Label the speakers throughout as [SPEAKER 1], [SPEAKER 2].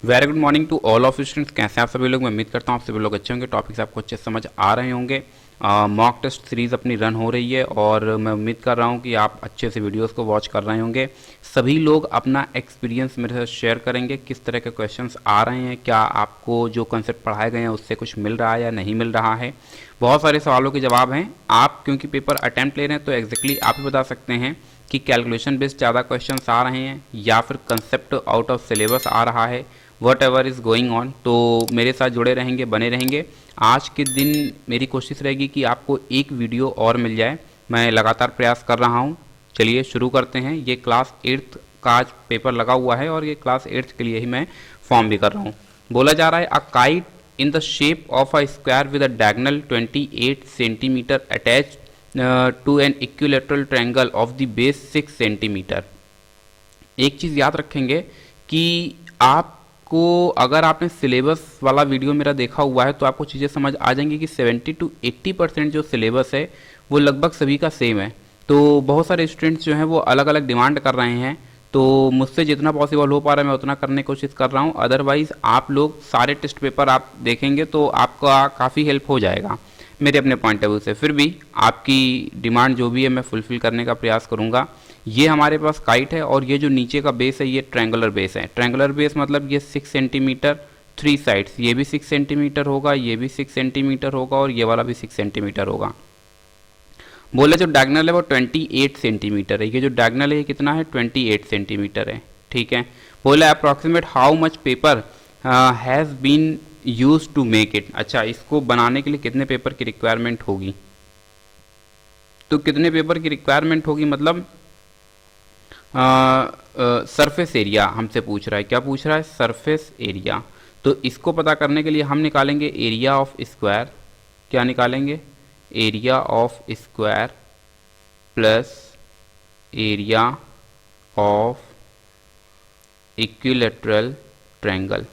[SPEAKER 1] Very good morning to all of students. कैसे हैं आप सभी लोग? मैं उम्मीद करता हूँ आप सभी लोग अच्छे होंगे। टॉपिक्स आपको अच्छे समझ आ रहे होंगे। मॉक टेस्ट सीरीज़ अपनी रन हो रही है और मैं उम्मीद कर रहा हूँ कि आप अच्छे से वीडियोस को वॉच कर रहे होंगे। सभी लोग अपना एक्सपीरियंस मेरे साथ शेयर करेंगे, किस तरह के क्वेश्चंस आ रहे हैं, क्या आपको जो कंसेप्ट पढ़ाए गए हैं उससे कुछ मिल रहा है या नहीं मिल रहा है। बहुत सारे सवालों के जवाब हैं। आप क्योंकि पेपर अटैम्प्ट ले रहे हैं तो एग्जैक्टली आप ही बता सकते हैं कि कैलकुलेशन बेस्ड ज़्यादा क्वेश्चंस आ रहे हैं या फिर कंसेप्ट आउट ऑफ सिलेबस आ रहा है। What ever is going on, तो मेरे साथ जुड़े रहेंगे, बने रहेंगे। आज के दिन मेरी कोशिश रहेगी कि आपको एक वीडियो और मिल जाए। मैं लगातार प्रयास कर रहा हूँ। चलिए शुरू करते हैं। ये क्लास 8th का आज पेपर लगा हुआ है और ये क्लास 8th के लिए ही मैं फॉर्म भी कर रहा हूँ। बोला जा रहा है a kite in the shape of a square with a diagonal 28 centimetre attach to an equilateral triangle of the base 6 centimetre. एक चीज़ याद रखेंगे कि आपको अगर आपने सिलेबस वाला वीडियो मेरा देखा हुआ है तो आपको चीज़ें समझ आ जाएंगी कि 70 to 80% जो सिलेबस है वो लगभग सभी का सेम है। तो बहुत सारे स्टूडेंट्स जो हैं वो अलग अलग डिमांड कर रहे हैं, तो मुझसे जितना पॉसिबल हो पा रहा है मैं उतना करने की कोशिश कर रहा हूँ। अदरवाइज़ आप लोग सारे टेस्ट पेपर आप देखेंगे तो आपका काफ़ी हेल्प हो जाएगा मेरे अपने पॉइंट ऑफ व्यू से। फिर भी आपकी डिमांड जो भी है मैं फुलफ़िल करने का प्रयास करूँगा। ये हमारे पास काइट है और ये जो नीचे का बेस है ये ट्रायंगुलर बेस है। ट्रायंगुलर बेस मतलब ये 6 सेंटीमीटर, 3 साइड्स, ये भी 6 सेंटीमीटर होगा, ये भी 6 सेंटीमीटर होगा और ये वाला भी 6 सेंटीमीटर होगा। बोले जो डायगोनल है वो 28 सेंटीमीटर है। ये जो डायगोनल है ये कितना है? 28 सेंटीमीटर है। ठीक है। बोला approximate how much paper has been use to make it. अच्छा, इसको बनाने के लिए कितने पेपर की रिक्वायरमेंट होगी? तो कितने पेपर की रिक्वायरमेंट होगी मतलब सरफेस एरिया हमसे पूछ रहा है। क्या पूछ रहा है? Surface area. तो इसको पता करने के लिए हम निकालेंगे एरिया ऑफ स्क्वायर। क्या निकालेंगे? Area of square plus area of equilateral triangle.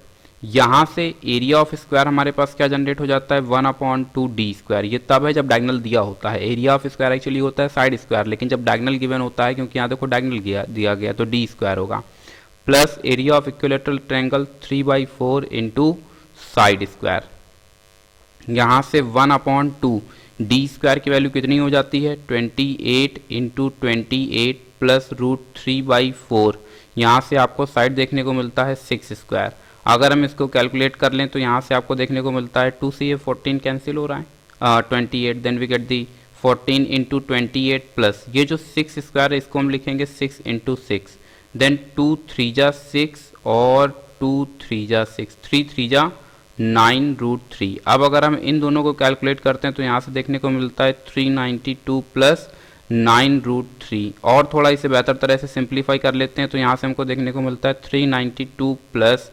[SPEAKER 1] यहाँ से एरिया ऑफ स्क्वायर हमारे पास क्या जनरेट हो जाता है? 1/2d²। ये तब है जब डायगोनल दिया होता है। एरिया ऑफ स्क्वायर एक्चुअली होता है साइड स्क्वायर, लेकिन जब डायगोनल गिवन होता है, क्योंकि यहाँ देखो डायगोनल दिया गया तो d² होगा, plus area of equilateral triangle 3/4 into side square. यहाँ से 1/2 d² की वैल्यू कितनी हो जाती है? 28 इंटू 28 प्लस √3/4। यहाँ से आपको साइड देखने को मिलता है 6²। अगर हम इसको कैलकुलेट कर लें तो यहाँ से आपको देखने को मिलता है 2 से ये 14 कैंसिल हो रहा है 28, then we get the 14 into 28 plus ये जो 6² है इसको हम लिखेंगे 6 इंटू 6, देन 2 3 जा 6 और 2 3 जा 6, 3 3 जा 9√3। अब अगर हम इन दोनों को कैलकुलेट करते हैं तो यहाँ से देखने को मिलता है 392 प्लस 9√3। और थोड़ा इसे बेहतर तरह से सिंप्लीफाई कर लेते हैं तो यहाँ से हमको देखने को मिलता है 392 प्लस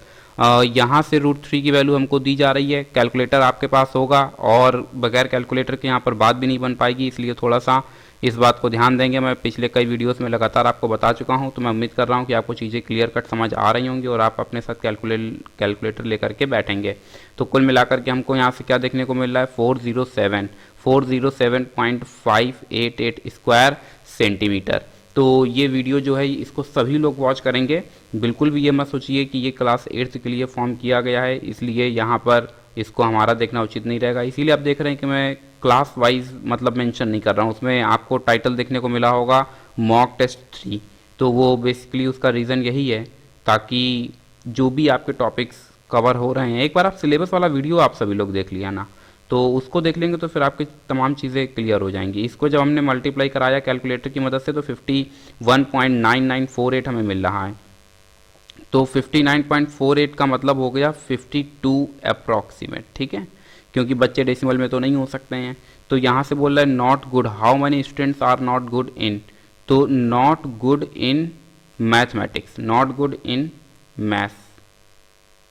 [SPEAKER 1] यहाँ से √3 की वैल्यू हमको दी जा रही है। कैलकुलेटर आपके पास होगा और बगैर कैलकुलेटर के यहाँ पर बात भी नहीं बन पाएगी, इसलिए थोड़ा सा इस बात को ध्यान देंगे। मैं पिछले कई वीडियोस में लगातार आपको बता चुका हूँ, तो मैं उम्मीद कर रहा हूँ कि आपको चीज़ें क्लियर कट समझ आ रही होंगी और आप अपने साथ कैलकुलेटर लेकर के बैठेंगे। तो कुल मिलाकर के हमको यहाँ से क्या देखने को मिल रहा है? 407.588 स्क्वायर सेंटीमीटर। तो ये वीडियो जो है इसको सभी लोग वॉच करेंगे। बिल्कुल भी ये मत सोचिए कि ये क्लास 8th के लिए फॉर्म किया गया है इसलिए यहाँ पर इसको हमारा देखना उचित नहीं रहेगा। इसीलिए आप देख रहे हैं कि मैं क्लास वाइज मतलब मेंशन नहीं कर रहा हूँ। उसमें आपको टाइटल देखने को मिला होगा मॉक टेस्ट 3, तो वो बेसिकली उसका रीज़न यही है ताकि जो भी आपके टॉपिक्स कवर हो रहे हैं, एक बार आप सिलेबस वाला वीडियो आप सभी लोग देख लिया ना, तो उसको देख लेंगे तो फिर आपकी तमाम चीज़ें क्लियर हो जाएंगी। इसको जब हमने मल्टीप्लाई कराया कैलकुलेटर की मदद से तो 51.9948 हमें मिल रहा है। तो 59.48 का मतलब हो गया 52 अप्रॉक्सीमेट। ठीक है, क्योंकि बच्चे डेसिमल में तो नहीं हो सकते हैं। तो यहाँ से बोल रहा है not good, how many students are not good in, तो not good in mathematics, not good in maths.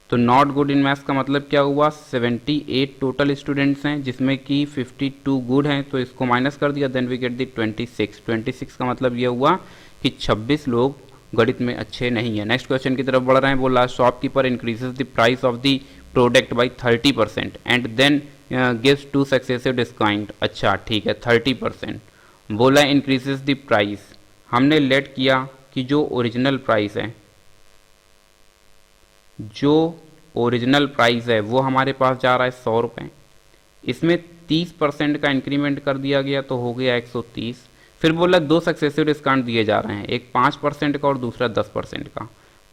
[SPEAKER 1] तो नॉट गुड इन मैथ्स का मतलब क्या हुआ? 78 टोटल स्टूडेंट्स हैं जिसमें कि 52 गुड हैं, तो इसको माइनस कर दिया, देन वी गेट दी 26 का मतलब ये हुआ कि 26 लोग गणित में अच्छे नहीं है। नेक्स्ट क्वेश्चन की तरफ बढ़ रहे हैं। बोल रहा है shopkeeper increases the price of the product by 30% and then gives 2 successive discount. अच्छा ठीक है, 30%। बोला इंक्रीजेस द प्राइस, हमने लेट किया कि जो ओरिजिनल प्राइस है जो ओरिजिनल प्राइस है वो हमारे पास जा रहा है 100 रुपये, इसमें 30% का इंक्रीमेंट कर दिया गया तो हो गया 130। फिर बोला दो सक्सेसिव डिस्काउंट दिए जा रहे हैं, एक 5% का और दूसरा 10% का।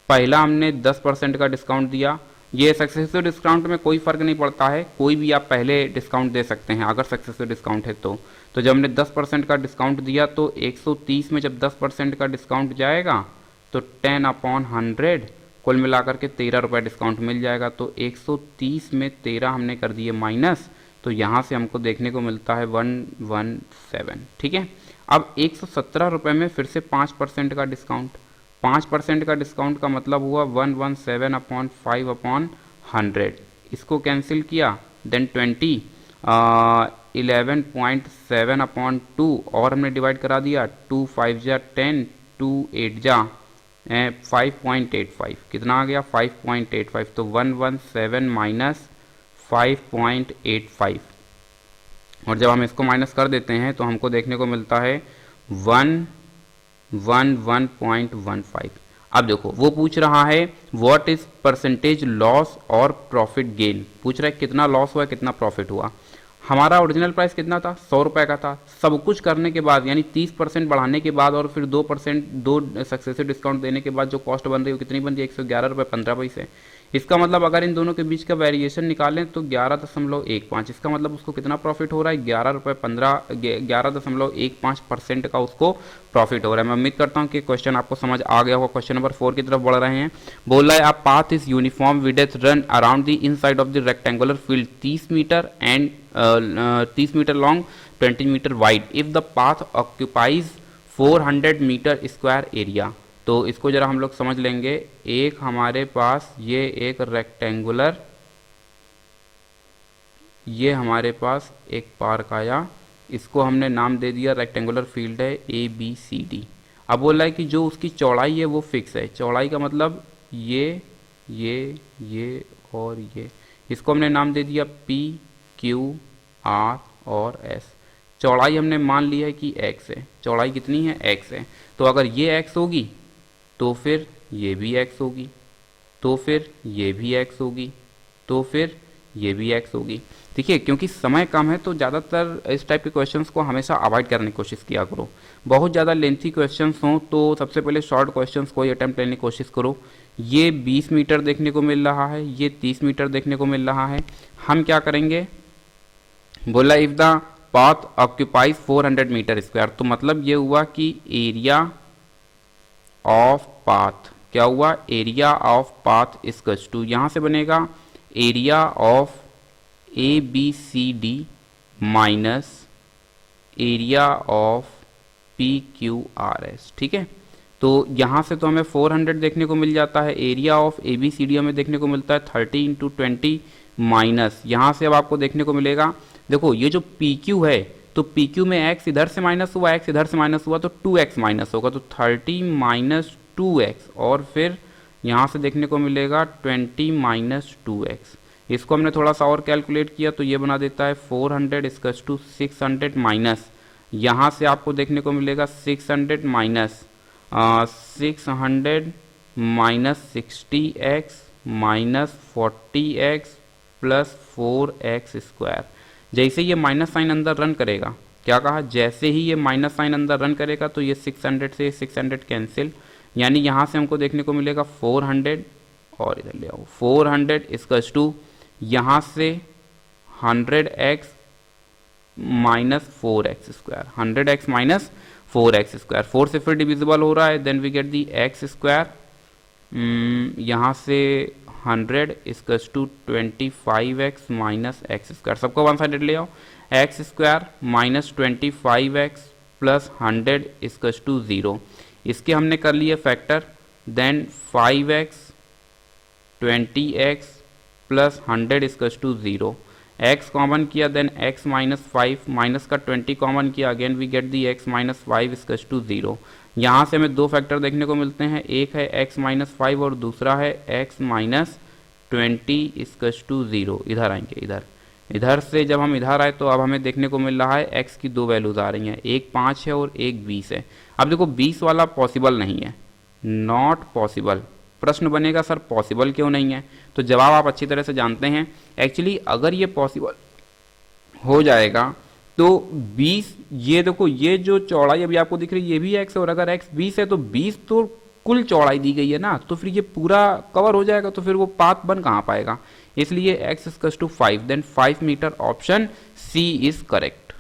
[SPEAKER 1] पहला हमने 10% का डिस्काउंट दिया। ये सक्सेसिव डिस्काउंट में कोई फ़र्क नहीं पड़ता है, कोई भी आप पहले डिस्काउंट दे सकते हैं अगर सक्सेसिव डिस्काउंट है तो जब हमने 10% का डिस्काउंट दिया तो 130 में जब 10% का डिस्काउंट जाएगा तो 10/100 कुल मिलाकर के 13 रुपये डिस्काउंट मिल जाएगा। तो 130 में 13 हमने कर दिए माइनस, तो यहाँ से हमको देखने को मिलता है 117। ठीक है, अब 117 रुपये में फिर से 5% का डिस्काउंट, 5% का डिस्काउंट का मतलब हुआ 117/5/100। इसको कैंसिल किया, देन 20 11.7/2 और हमने डिवाइड करा दिया, 2 5 जा 10, 2 8 जा 5.85, कितना आ गया 5.85। तो 117 माइनस 5.85, और जब हम इसको माइनस कर देते हैं तो हमको देखने को मिलता है 111.15। अब देखो वो पूछ रहा है व्हाट इज परसेंटेज लॉस और प्रॉफिट गेन, पूछ रहा है कितना लॉस हुआ कितना प्रॉफिट हुआ। हमारा ओरिजिनल प्राइस कितना था, 100 रुपये का था। सब कुछ करने के बाद यानी 30% बढ़ाने के बाद और फिर 2% दो सक्सेसिव डिस्काउंट देने के बाद जो कॉस्ट बन रही है वो कितनी बन रही है, 111 रुपये 15 पैसे। इसका मतलब अगर इन दोनों के बीच का वेरिएशन निकालें तो 11.15, इसका मतलब उसको कितना प्रॉफिट हो रहा है, 11.15% का उसको प्रॉफिट हो रहा है। मैं उम्मीद करता हूँ कि क्वेश्चन आपको समझ आ गया होगा। क्वेश्चन नंबर 4 की तरफ बढ़ रहे हैं। बोल रहा है a path is uniform width run around the inside of the rectangular field 30 metre and 30 metre long 20 metre wide if the path occupies 400 metre square area. तो इसको जरा हम लोग समझ लेंगे। एक हमारे पास ये एक रेक्टेंगुलर, ये हमारे पास एक पार्क आया, इसको हमने नाम दे दिया रेक्टेंगुलर फील्ड है ABCD। अब बोल रहा है कि जो उसकी चौड़ाई है वो फिक्स है। चौड़ाई का मतलब ये और ये, इसको हमने नाम दे दिया PQR और S। चौड़ाई हमने मान लिया है कि x है। चौड़ाई कितनी है, x है। तो अगर ये x होगी तो फिर ये भी x होगी, तो फिर ये भी x होगी, तो फिर ये भी x होगी। देखिए क्योंकि समय कम है तो ज़्यादातर इस टाइप के क्वेश्चंस को हमेशा अवॉइड करने की कोशिश किया करो। बहुत ज़्यादा लेंथी क्वेश्चंस हों तो सबसे पहले शॉर्ट क्वेश्चंस को ही अटैम्प्ट लेने की कोशिश करो। ये 20 मीटर देखने को मिल रहा है, ये 30 मीटर देखने को मिल रहा है। हम क्या करेंगे, बोला if the path occupies 400 metre square, तो मतलब ये हुआ कि एरिया ऑफ पाथ, क्या हुआ, area of path equals to, यहाँ से बनेगा area of ABCD minus area of PQRS। ठीक है, तो यहाँ से तो हमें 400 देखने को मिल जाता है, एरिया ऑफ ABCD हमें देखने को मिलता है 30 × 20 माइनस, यहाँ से अब आपको देखने को मिलेगा, देखो ये जो PQ है तो PQ में x इधर से माइनस हुआ, x इधर से माइनस हुआ तो 2x माइनस होगा, तो 30 माइनस 2x, और फिर यहाँ से देखने को मिलेगा 20 माइनस 2x। इसको हमने थोड़ा सा और कैलकुलेट किया तो ये बना देता है 400 इक्वल्स टू 600 माइनस, यहाँ से आपको देखने को मिलेगा 600 minus 600 minus 60x minus 40x plus 4x square. जैसे ये माइनस साइन अंदर रन करेगा, क्या कहा, जैसे ही ये माइनस साइन अंदर रन करेगा तो ये 600 से 600 कैंसिल, यानी यहाँ से हमको देखने को मिलेगा 400, और इधर ले आओ 400 इक्वल्स टू यहाँ से 100x minus 4x square, 100x minus 4x square, 4 से फिर डिविजिबल हो रहा है, then we get the x square, यहाँ से 100 equals to 25x minus x square, सबको वन साइडेड ले आओ, x square minus 25x plus 100 equals to 0। इसके हमने कर लिए factor, then 5x 20x plus 100 equals to 0, x common किया, देन x माइनस 5 माइनस का 20 कॉमन किया, again we get the x minus 5 equals to 0। यहाँ से हमें दो फैक्टर देखने को मिलते हैं, एक है x माइनस 5 और दूसरा है x माइनस 20 इक्वल्स टू 0। इधर आएंगे, इधर से जब हम इधर आए तो अब हमें देखने को मिल रहा है x की दो वैल्यूज आ रही हैं, एक 5 है और एक 20 है। अब देखो 20 वाला पॉसिबल नहीं है, नॉट पॉसिबल, प्रश्न बनेगा सर पॉसिबल क्यों नहीं है, तो जवाब आप अच्छी तरह से जानते हैं। एक्चुअली अगर ये पॉसिबल हो जाएगा तो 20, ये देखो ये जो चौड़ाई अभी आपको दिख रही है ये भी x है, और अगर x 20 है तो 20 तो कुल चौड़ाई दी गई है ना, तो फिर ये पूरा कवर हो जाएगा, तो फिर वो पाथ बन कहाँ पाएगा, इसलिए x equals to 5, then 5 metre, option C is correct.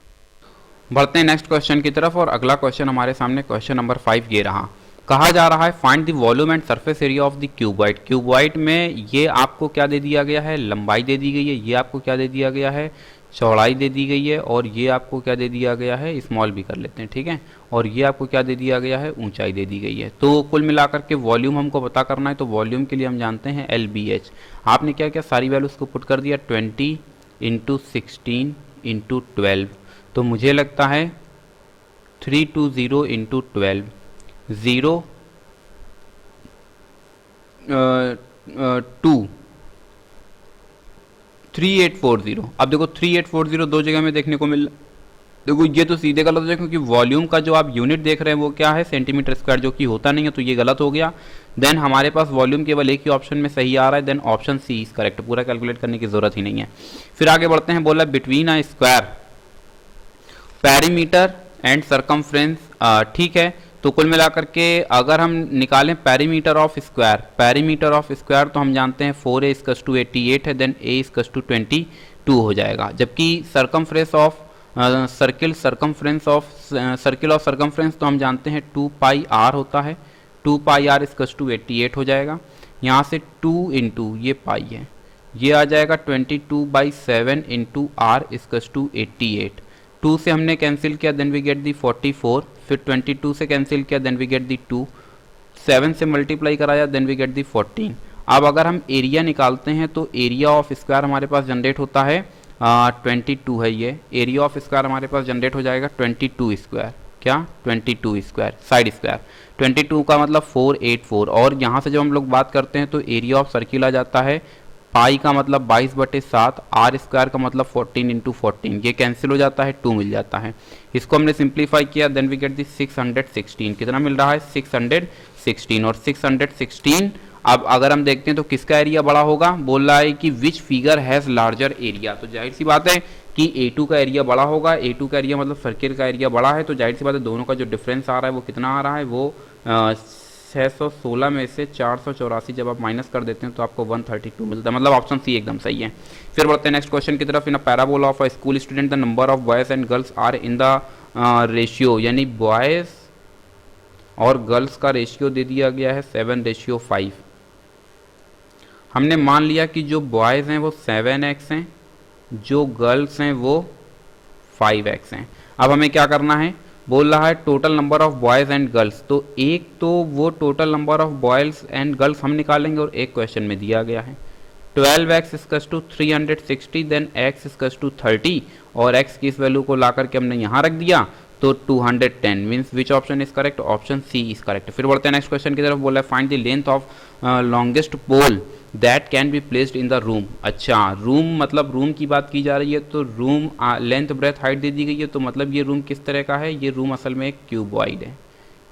[SPEAKER 1] बढ़ते हैं नेक्स्ट क्वेश्चन की तरफ, और अगला क्वेश्चन हमारे सामने क्वेश्चन नंबर 5 ये रहा। कहा जा रहा है find the volume and surface area of the cuboid. Cuboid में ये आपको क्या दे दिया गया है, लंबाई दे दी गई है, ये आपको क्या दे दिया गया है, चौड़ाई दे दी गई है, और ये आपको क्या दे दिया गया है, स्मॉल भी कर लेते हैं, ठीक है, और ये आपको क्या दे दिया गया है, ऊंचाई दे दी गई है। तो कुल मिलाकर के वॉल्यूम हमको पता करना है, तो वॉल्यूम के लिए हम जानते हैं LBH। आपने क्या क्या सारी वैल्यूज को पुट कर दिया, 20 × 16 × 12, तो मुझे लगता है 320 × 12 0 2 3840। अब देखो 3840 दो जगह में देखने को मिल, देखो ये तो सीधे गलत हो जाएगा, क्योंकि वॉल्यूम का जो आप यूनिट देख रहे हैं वो क्या है, सेंटीमीटर स्क्वायर, जो कि होता नहीं है, तो ये गलत हो गया। देन हमारे पास वॉल्यूम केवल एक ही ऑप्शन में सही आ रहा है, then option C is correct, पूरा कैलकुलेट करने की जरूरत ही नहीं है। फिर आगे बढ़ते हैं, बोला between a square perimeter and circumference, ठीक है, तो कुल मिलाकर के अगर हम निकालें पेरीमीटर ऑफ स्क्वायर, तो हम जानते हैं 4a = 88 है, देन a = 22 हो जाएगा, जबकि circumference of circle of circumference तो हम जानते हैं 2πr होता है, 2πr = 88 हो जाएगा। यहाँ से 2 × ये पाई है, ये आ जाएगा 22/7 × r = 88। 2 से हमने कैंसिल किया, देन वी गेट दी 44, फिर 22 से कैंसिल किया, देन वी गेट दी 2, 7 से मल्टीप्लाई कराया, देन वी गेट दी 14। अब अगर हम एरिया निकालते हैं तो एरिया ऑफ स्क्वायर हमारे पास जनरेट होता है 22 है, ये एरिया ऑफ स्क्वायर हमारे पास जनरेट हो जाएगा 22 स्क्वायर, क्या 22 स्क्वायर, साइड स्क्वायर 22 का मतलब 484, और यहाँ से जब हम लोग बात करते हैं तो एरिया ऑफ सर्किल आ जाता है, पाई का मतलब 22/7, आर स्क्वायर का मतलब 14 × 14, ये कैंसिल हो जाता है, 2 मिल जाता है। इसको हमने सिंप्लीफाई किया, देन वी गेट दी 616, कितना मिल रहा है 616, और 616 अब अगर हम देखते हैं तो किसका एरिया बड़ा होगा, बोल रहा है कि which figure has larger area, तो जाहिर सी बात है कि A2 का एरिया बड़ा होगा, A2 का एरिया मतलब सर्किल का एरिया बड़ा है, तो जाहिर सी बात है दोनों का जो डिफरेंस आ रहा है वो कितना आ रहा है, वो 616 में से 484 जब आप माइनस कर देते हैं तो आपको 132 मिलता है, मतलब ऑप्शन सी एकदम सही है। फिर बढ़ते हैं नेक्स्ट क्वेश्चन की तरफ। In a parabola of a school student the number of boys and girls are in the ratio, यानी बॉयज़ और गर्ल्स का रेशियो दे दिया गया है 7:5। हमने मान लिया कि जो बॉयज़ हैं वो 7x हैं, जो गर्ल्स हैं वो 5x हैं। अब हमें क्या करना है, बोल रहा है total number of boys and girls, तो एक तो वो total number of boys and girls हम निकालेंगे, और एक क्वेश्चन में दिया गया है 12x = 360, देन x = 30, और x की इस वैल्यू को ला करके हमने यहाँ रख दिया, तो 210 means which option is correct, option C is correct. फिर बढ़ते हैं नेक्स्ट क्वेश्चन की तरफ, बोला है find the length of longest pole that can be placed in the room. अच्छा, रूम मतलब रूम की बात की जा रही है, तो रूम लेंथ ब्रेथ हाइट दे दी गई है, तो मतलब ये रूम किस तरह का है, ये रूम असल में एक क्यूबॉइड है,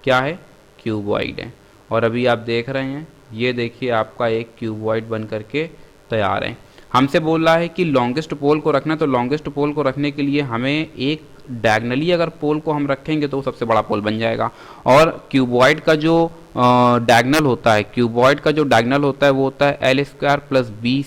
[SPEAKER 1] क्या है, क्यूबॉइड है, और अभी आप देख रहे हैं ये देखिए आपका एक क्यूबॉइड बन करके तैयार है। हमसे बोल रहा है कि लॉन्गेस्ट पोल को रखना, तो लॉन्गेस्ट पोल को रखने के लिए हमें एक डायगनली अगर पोल को हम रखेंगे तो वो सबसे बड़ा पोल बन जाएगा, और क्यूबॉइड का जो डायगनल होता है, क्यूबॉइड का जो डायगनल होता है वो होता है L² + B²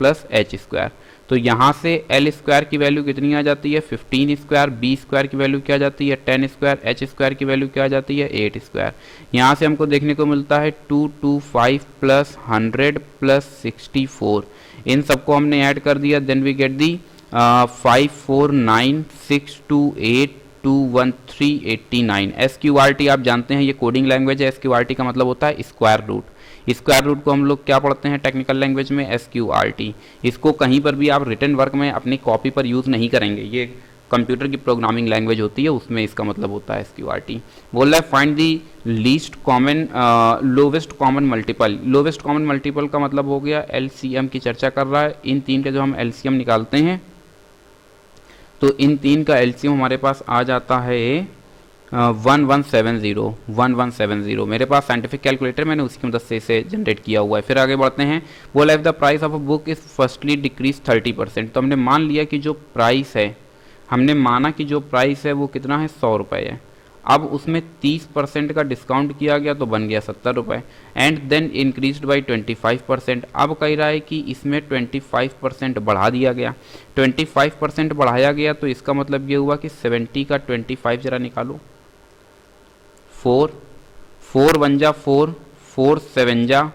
[SPEAKER 1] + H²। तो यहाँ से L² की वैल्यू कितनी आ जाती है 15², B² की वैल्यू क्या आ जाती है 10², H² की वैल्यू क्या आ जाती है 8²। यहाँ से हमको देखने को मिलता है 225 + 100 + 64, इन सबको हमने ऐड कर दिया, then we get the 549,628,21389। SQRT आप जानते हैं ये कोडिंग लैंग्वेज है, SQRT का मतलब होता है स्क्वायर रूट। स्क्वायर रूट को हम लोग क्या पढ़ते हैं टेक्निकल लैंग्वेज में, SQRT। इसको कहीं पर भी आप रिटन वर्क में अपनी कॉपी पर यूज़ नहीं करेंगे, ये कंप्यूटर की प्रोग्रामिंग लैंग्वेज होती है, उसमें इसका मतलब होता है SQRT। बोल रहा है find the least common lowest common multiple. Lowest common multiple का मतलब हो गया LCM की चर्चा कर रहा है। इन तीन का जो हम LCM निकालते हैं तो इन तीन का LCM हमारे पास आ जाता है 1170 मेरे पास साइंटिफिक कैलकुलेटर, मैंने उसी की मदद से इसे जनरेट किया हुआ है। फिर आगे बढ़ते हैं, बोला if the price of a book is firstly decrease 30%। तो हमने मान लिया कि जो प्राइस है, हमने माना कि जो प्राइस है वो कितना है, 100 रुपये है। अब उसमें 30% का डिस्काउंट किया गया तो बन गया 70 रुपये, एंड देन इंक्रीज्ड बाई 25%। अब कह रहा है कि इसमें 25% बढ़ा दिया गया, 25% बढ़ाया गया, तो इसका मतलब ये हुआ कि 70 का 25 जरा निकालो, 4 4 1 जा 4, 4 7 जा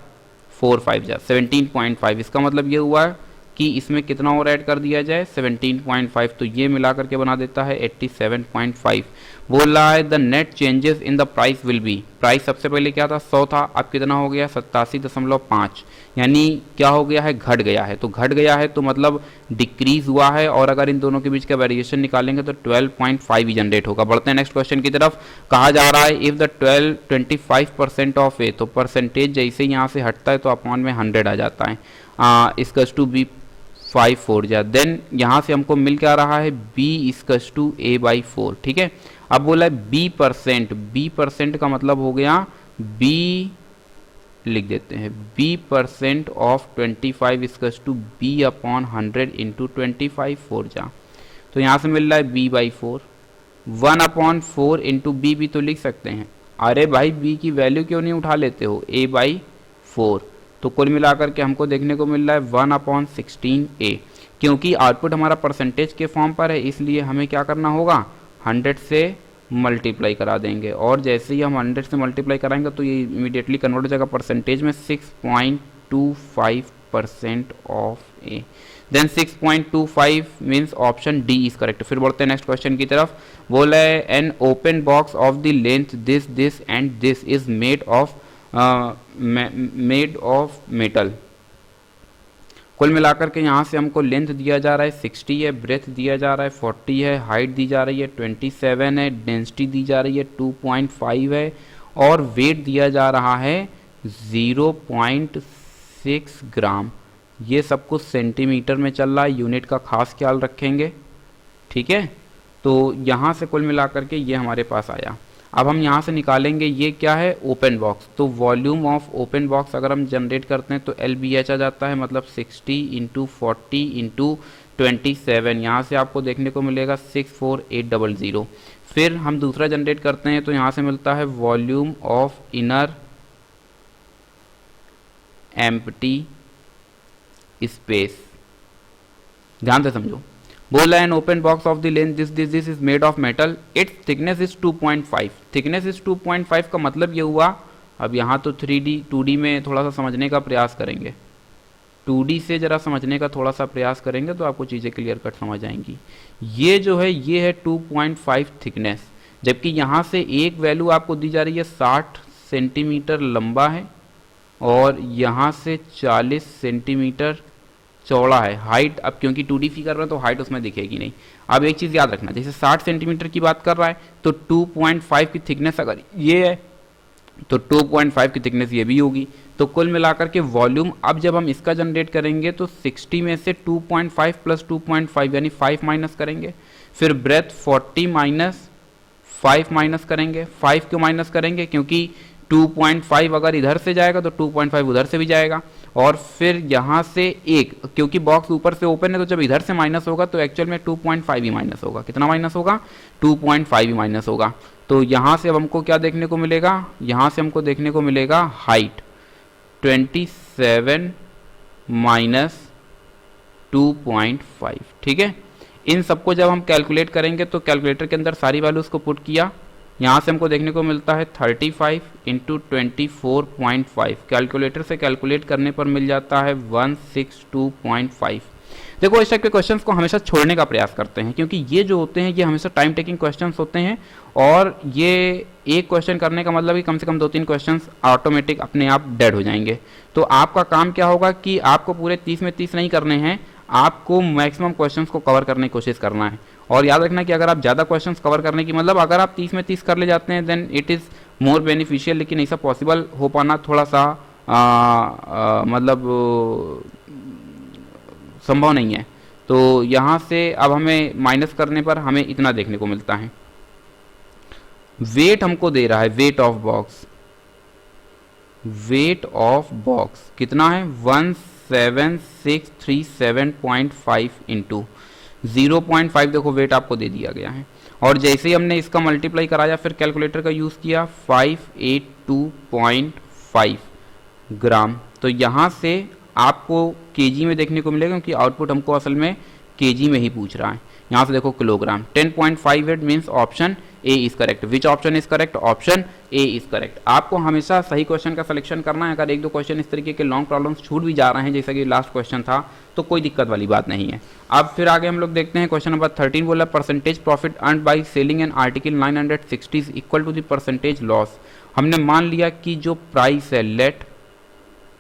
[SPEAKER 1] 4 5 जा 17.5। इसका मतलब ये हुआ कि इसमें कितना और ऐड कर दिया जाए, 17.5, तो ये मिला करके बना देता है 87.5। बोल रहा है the net changes in the price will be, price सबसे पहले क्या था, 100 था, अब कितना हो गया, 87.5, यानी क्या हो गया है, घट गया है। तो घट गया है तो मतलब डिक्रीज हुआ है, और अगर इन दोनों के बीच का वेरिएशन निकालेंगे तो 12.5 ही जनरेट होगा। बढ़ते हैं नेक्स्ट क्वेश्चन की तरफ। कहा जा रहा है इफ द 25% ऑफ ए, तो परसेंटेज जैसे ही यहाँ से हटता है तो अपॉन में 100 आ जाता है, इसकस टू बी 5 4 जा, देन यहाँ से हमको मिल क्या रहा है, b इसकस टू a बाई 4। ठीक है, अब बोला है b परसेंट का मतलब हो गया b, लिख देते हैं b% ऑफ 25 इसकस टू b अपॉन 100 इंटू 25 4 जा, तो यहाँ से मिल रहा है b बाई 4, 1/4 इंटू बी भी तो लिख सकते हैं। अरे भाई b की वैल्यू क्यों नहीं उठा लेते हो, a बाई 4। तो कुल मिलाकर के हमको देखने को मिल रहा है 1/16a, क्योंकि आउटपुट हमारा परसेंटेज के फॉर्म पर है, इसलिए हमें क्या करना होगा, 100 से मल्टीप्लाई करा देंगे, और जैसे ही हम 100 से मल्टीप्लाई कराएंगे तो ये इमीडिएटली कन्वर्ट हो जाएगा परसेंटेज में, 6.25% of a, then 6.25 means option D is correct. फिर बढ़ते हैं नेक्स्ट क्वेश्चन की तरफ। बोला है an open box of the length this this and this is made of metal. कुल मिलाकर के यहाँ से हमको लेंथ दिया जा रहा है 60 है, ब्रेथ दिया जा रहा है 40 है, हाइट दी जा रही है 27 है, डेंसिटी दी जा रही है 2.5 है, और वेट दिया जा रहा है 0.6 ग्राम। ये सब कुछ सेंटीमीटर में चल रहा है, यूनिट का खास ख्याल रखेंगे। ठीक है, तो यहाँ से कुल मिलाकर के ये हमारे पास आया। अब हम यहाँ से निकालेंगे ये क्या है, ओपन बॉक्स। तो वॉल्यूम ऑफ ओपन बॉक्स अगर हम जनरेट करते हैं तो LBH आ जाता है, मतलब 60 इंटू 40 इंटू 27, यहाँ से आपको देखने को मिलेगा 64800। फिर हम दूसरा जनरेट करते हैं तो यहाँ से मिलता है volume of inner empty space. ध्यान से समझो, बोल रहा है an open box of the length this is made of metal, it's thickness is 2.5। Thickness is 2.5 का मतलब ये हुआ, अब यहाँ तो 3D 2D में थोड़ा सा समझने का प्रयास करेंगे, 2D से जरा समझने का थोड़ा सा प्रयास करेंगे तो आपको चीज़ें क्लियर कट समझ आएंगी। ये जो है ये है 2.5 थिकनेस, जबकि यहाँ से एक वैल्यू आपको दी जा रही है 60 सेंटीमीटर लंबा है, और यहाँ से 40 सेंटीमीटर चौड़ा है। हाइट, अब क्योंकि 2D फिगर में तो हाइट उसमें दिखेगी नहीं। अब एक चीज़ याद रखना, जैसे 60 सेंटीमीटर की बात कर रहा है तो 2.5 की थिकनेस अगर ये है तो 2.5 की थिकनेस ये भी होगी। तो कुल मिलाकर के वॉल्यूम अब जब हम इसका जनरेट करेंगे तो 60 में से 2.5 प्लस 2.5 यानी 5 माइनस करेंगे, फिर ब्रेथ 40 माइनस 5 माइनस करेंगे। 5 क्यों माइनस करेंगे, क्योंकि 2.5 अगर इधर से जाएगा तो 2.5 उधर से भी जाएगा, और फिर यहाँ से एक, क्योंकि बॉक्स ऊपर से ओपन है तो जब इधर से माइनस होगा तो एक्चुअल में 2.5 ही माइनस होगा। कितना माइनस होगा, 2.5 ही माइनस होगा। तो यहाँ से अब हमको क्या देखने को मिलेगा, यहाँ से हमको देखने को मिलेगा हाइट 27 माइनस 2.5। ठीक है, इन सबको जब हम कैलकुलेट करेंगे तो कैलकुलेटर के अंदर सारी वैल्यूज़ को पुट किया, यहाँ से हमको देखने को मिलता है 35 इंटू 24.5। कैलकुलेटर से कैलकुलेट करने पर मिल जाता है 162.5। देखो, इस टाइप के क्वेश्चंस को हमेशा छोड़ने का प्रयास करते हैं, क्योंकि ये जो होते हैं ये हमेशा टाइम टेकिंग क्वेश्चंस होते हैं, और ये एक क्वेश्चन करने का मतलब कि कम से कम 2-3 क्वेश्चंस ऑटोमेटिक अपने आप डेड हो जाएंगे। तो आपका काम क्या होगा कि आपको पूरे 30 में 30 नहीं करने हैं, आपको मैक्सिमम क्वेश्चंस को कवर करने की कोशिश करना है। और याद रखना कि अगर आप ज़्यादा क्वेश्चंस कवर करने की मतलब अगर आप 30 में 30 कर ले जाते हैं then it is more beneficial, लेकिन ऐसा पॉसिबल हो पाना थोड़ा सा मतलब संभव नहीं है। तो यहाँ से अब हमें माइनस करने पर हमें इतना देखने को मिलता है। वेट हमको दे रहा है, weight of box, weight of box कितना है 17637.5 इंटू 0.5, देखो वेट आपको दे दिया गया है। और जैसे ही हमने इसका मल्टीप्लाई कराया फिर कैलकुलेटर का यूज़ किया 582.5 ग्राम, तो यहाँ से आपको केजी में देखने को मिलेगा क्योंकि आउटपुट हमको असल में केजी में ही पूछ रहा है। यहाँ से देखो kilogram 10.58 means option A is correct. Which option is correct? Option A is correct. आपको हमेशा सही क्वेश्चन का सिलेक्शन करना है। अगर एक दो क्वेश्चन इस तरीके के लॉन्ग प्रॉब्लम्स छूट भी जा रहे हैं जैसे कि लास्ट क्वेश्चन था तो कोई दिक्कत वाली बात नहीं है। अब फिर आगे हम लोग देखते हैं क्वेश्चन नंबर 13 बोला percentage profit earned by selling an article 960 is equal to the percentage loss. हमने मान लिया कि जो प्राइस है, let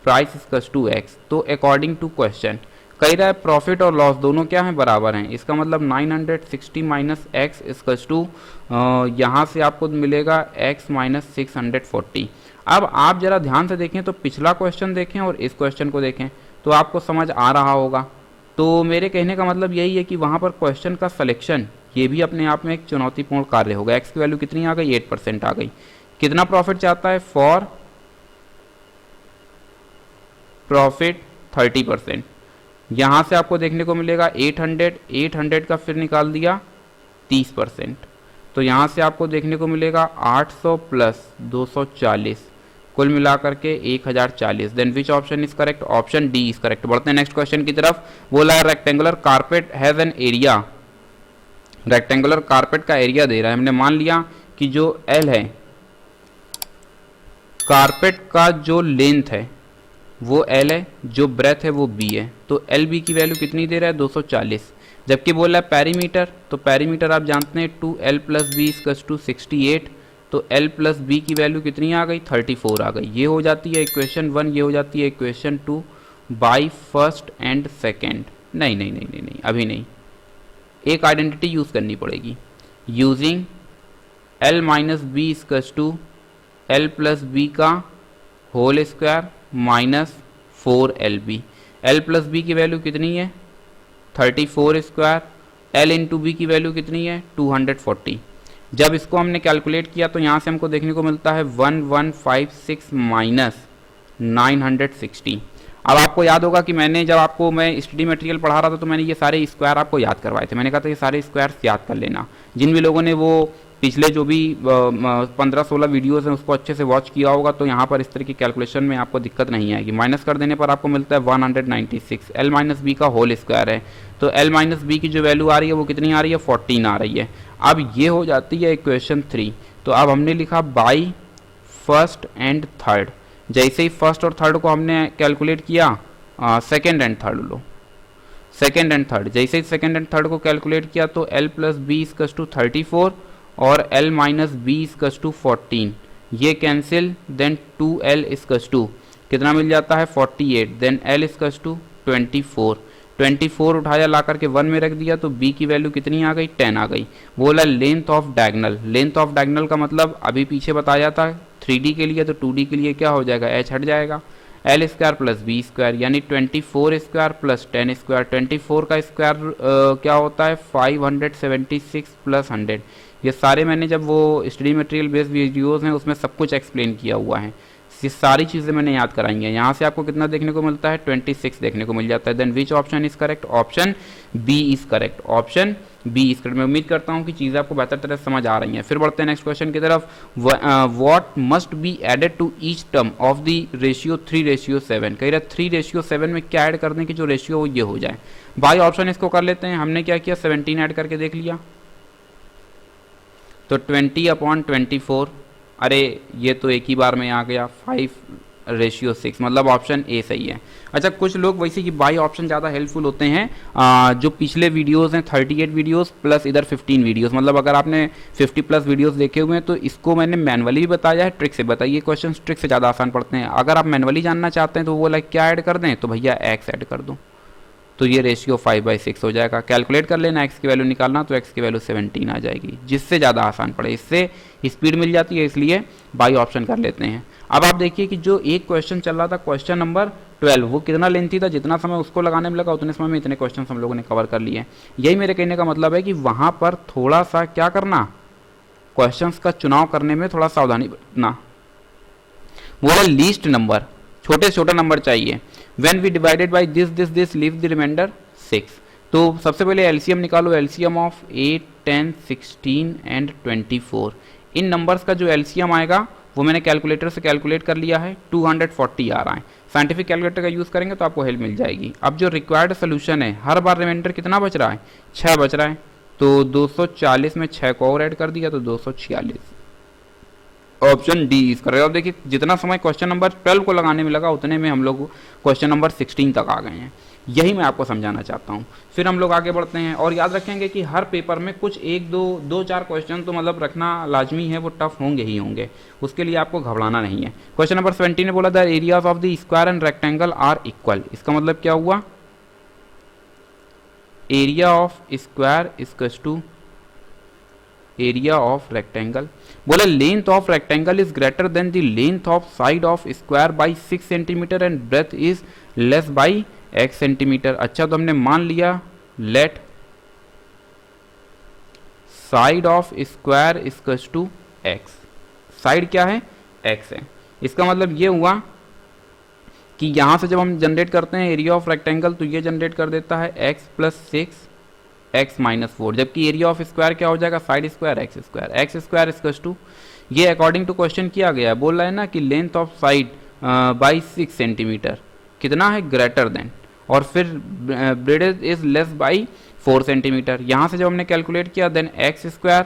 [SPEAKER 1] price is to x, तो अकॉर्डिंग टू क्वेश्चन कह रहा है प्रॉफिट और लॉस दोनों क्या हैं, बराबर हैं। इसका मतलब 960 माइनस एक्स इक्वल्स टू यहाँ से आपको मिलेगा x माइनस 640। अब आप जरा ध्यान से देखें तो पिछला क्वेश्चन देखें और इस क्वेश्चन को देखें तो आपको समझ आ रहा होगा। तो मेरे कहने का मतलब यही है कि वहाँ पर क्वेश्चन का सिलेक्शन ये भी अपने आप में एक चुनौतीपूर्ण कार्य होगा। x की वैल्यू कितनी आ गई? 8% आ गई। कितना प्रॉफिट चाहता है? For profit 30%। यहाँ से आपको देखने को मिलेगा 800 का फिर निकाल दिया 30%, तो यहाँ से आपको देखने को मिलेगा 800 प्लस 240 कुल मिलाकर के 1040। Then which option is correct? Option D is correct. बढ़ते हैं नेक्स्ट क्वेश्चन की तरफ। बोला है rectangular carpet has an area, rectangular carpet का एरिया दे रहा है। हमने मान लिया कि जो एल है कारपेट का जो लेंथ है वो L है, जो ब्रेथ है वो B है, तो एल बी की वैल्यू कितनी दे रहा है? 240। जबकि बोला है पेरीमीटर, तो पेरीमीटर आप जानते हैं 2L plus B equals to 68, तो L प्लस बी की वैल्यू कितनी आ गई? 34 आ गई। ये हो जाती है इक्वेशन 1, ये हो जाती है equation 2 by first and second. नहीं नहीं नहीं नहीं नहीं अभी नहीं, एक आइडेंटिटी यूज़ करनी पड़ेगी। Using L minus B equals to L plus b का whole square minus 4LB। L plus b की वैल्यू कितनी है? 34 स्क्वायर। L इंटू बी की वैल्यू कितनी है? 240। जब इसको हमने कैलकुलेट किया तो यहाँ से हमको देखने को मिलता है 1156 माइनस 960। अब आपको याद होगा कि मैंने जब आपको मैं स्टडी मटेरियल पढ़ा रहा था तो मैंने ये सारे स्क्वायर आपको याद करवाए थे। मैंने कहा था ये सारे स्क्वायर्स याद कर लेना। जिन भी लोगों ने वो पिछले जो भी 15-16 वीडियोस हैं उसको अच्छे से वॉच किया होगा तो यहाँ पर इस तरह की कैलकुलेशन में आपको दिक्कत नहीं आएगी। माइनस कर देने पर आपको मिलता है 196। L माइनस बी का होल स्क्वायर है, तो L माइनस बी की जो वैल्यू आ रही है वो कितनी आ रही है? 14 आ रही है। अब ये हो जाती है इक्वेशन 3। तो अब हमने लिखा बाई फर्स्ट एंड थर्ड। जैसे ही फर्स्ट और थर्ड को हमने कैलकुलेट किया, सेकेंड एंड थर्ड लो, सेकेंड एंड थर्ड, जैसे ही सेकेंड एंड थर्ड को कैलकुलेट किया तो L plus B equals to 34 और L minus B equals to 14, ये cancel. Then 2L equals to कितना मिल जाता है? 48। देन L इक्वल्स टू 24 उठाया ला करके 1 में रख दिया तो B की वैल्यू कितनी आ गई? 10 आ गई। बोला length of diagonal. Length of diagonal का मतलब अभी पीछे बताया था 3D के लिए, तो 2D के लिए क्या हो जाएगा? H हट जाएगा। L square plus B square यानी 24 स्क्वायर प्लस 10 स्क्वायर। 24 का स्क्वायर क्या होता है? 576 प्लस 100। ये सारे मैंने जब वो स्टडी मटेरियल बेस्ड वीडियोस हैं उसमें सब कुछ एक्सप्लेन किया हुआ है। ये सारी चीज़ें मैंने याद कराई हैं। यहाँ से आपको कितना देखने को मिलता है? 26 देखने को मिल जाता है। Then which option is correct? Option B is correct. Option B is correct. मैं उम्मीद करता हूँ कि चीज़ें आपको बेहतर तरह से समझ आ रही हैं। फिर बढ़ते हैं नेक्स्ट क्वेश्चन की तरफ। What must be added to each term of the ratio 3:7। कह रहा 3:7 में क्या ऐड करने की जो रेशियो हो ये हो जाए। बाई ऑप्शन इसको कर लेते हैं। हमने क्या किया? 17 ऐड करके देख लिया, तो 20/24। अरे ये तो एक ही बार में आ गया 5:6, मतलब ऑप्शन ए सही है। अच्छा, कुछ लोग वैसे कि बाई ऑप्शन ज़्यादा हेल्पफुल होते हैं। जो पिछले वीडियोस हैं 38 वीडियोस प्लस इधर 15 वीडियोस, मतलब अगर आपने 50 प्लस वीडियोस देखे हुए हैं तो इसको मैंने मैनुअली भी बताया है, ट्रिक से बताइए। क्वेश्चन ट्रिक से ज़्यादा आसान पड़ते हैं। अगर आप मैनुअली जानना चाहते हैं तो वो लाइक क्या ऐड कर दें, तो भैया एक्स ऐड कर दो, तो ये रेशियो 5/6 हो जाएगा। कैलकुलेट कर लेना, एक्स की वैल्यू निकालना तो एक्स की वैल्यू 17 आ जाएगी, जिससे ज़्यादा आसान पड़े। इससे स्पीड मिल जाती है, इसलिए बाई ऑप्शन कर लेते हैं। अब आप देखिए कि जो एक क्वेश्चन चल रहा था क्वेश्चन नंबर 12, वो कितना लेंथी था, जितना समय उसको लगाने में लगा उतने समय में इतने क्वेश्चन हम लोगों ने कवर कर लिए। यही मेरे कहने का मतलब है कि वहाँ पर थोड़ा सा क्या करना, क्वेश्चंस का चुनाव करने में थोड़ा सावधानी बरतना। बोला लीस्ट नंबर, छोटे से छोटा नंबर चाहिए। When we divided by this leave the remainder 6। तो सबसे पहले एलसीएम निकालो, एलसीएम ऑफ 8, 10, 16 एंड 24। इन नंबर्स का जो एलसीएम आएगा वो मैंने कैलकुलेटर से कैलकुलेट कर लिया है, 240 आ रहा है। साइंटिफिक कैलकुलेटर का यूज़ करेंगे तो आपको हेल्प मिल जाएगी। अब जो रिक्वायर्ड सोल्यूशन है, हर बार रिमाइंडर कितना बच रहा है, 6 बच रहा है, तो 240 में 6 को और ऐड कर दिया तो 246। Option D is correct. अब देखिए जितना समय क्वेश्चन नंबर 12 को लगाने में लगा उतने में हम लोग क्वेश्चन नंबर 16 तक आ गए हैं। यही मैं आपको समझाना चाहता हूँ। फिर हम लोग आगे बढ़ते हैं और याद रखेंगे कि हर पेपर में कुछ एक दो चार क्वेश्चन तो मतलब रखना लाजमी है, वो टफ होंगे ही होंगे, उसके लिए आपको घबराना नहीं है। क्वेश्चन नंबर 17 ने बोला the areas of the square and rectangle are equal. इसका मतलब क्या हुआ, area of square equals to area of rectangle. बोला length of rectangle is greater than the length of side of square by 6 centimetre and breadth is less by x centimetre. अच्छा तो हमने मान लिया let side of square equals to x। Side क्या है, x है। इसका मतलब ये हुआ कि यहां से जब हम जनरेट करते हैं एरिया ऑफ रेक्टेंगल तो ये जनरेट कर देता है x प्लस 6 x माइनस 4, जबकि एरिया ऑफ स्क्वायर क्या हो जाएगा, side square x square equals to, ये अकॉर्डिंग टू क्वेश्चन किया गया है। बोल रहा है ना कि length of side by 6 centimetre कितना है, ग्रेटर देन, और फिर breadth is less by 4 centimetre. यहाँ से जब हमने कैलकुलेट किया then x square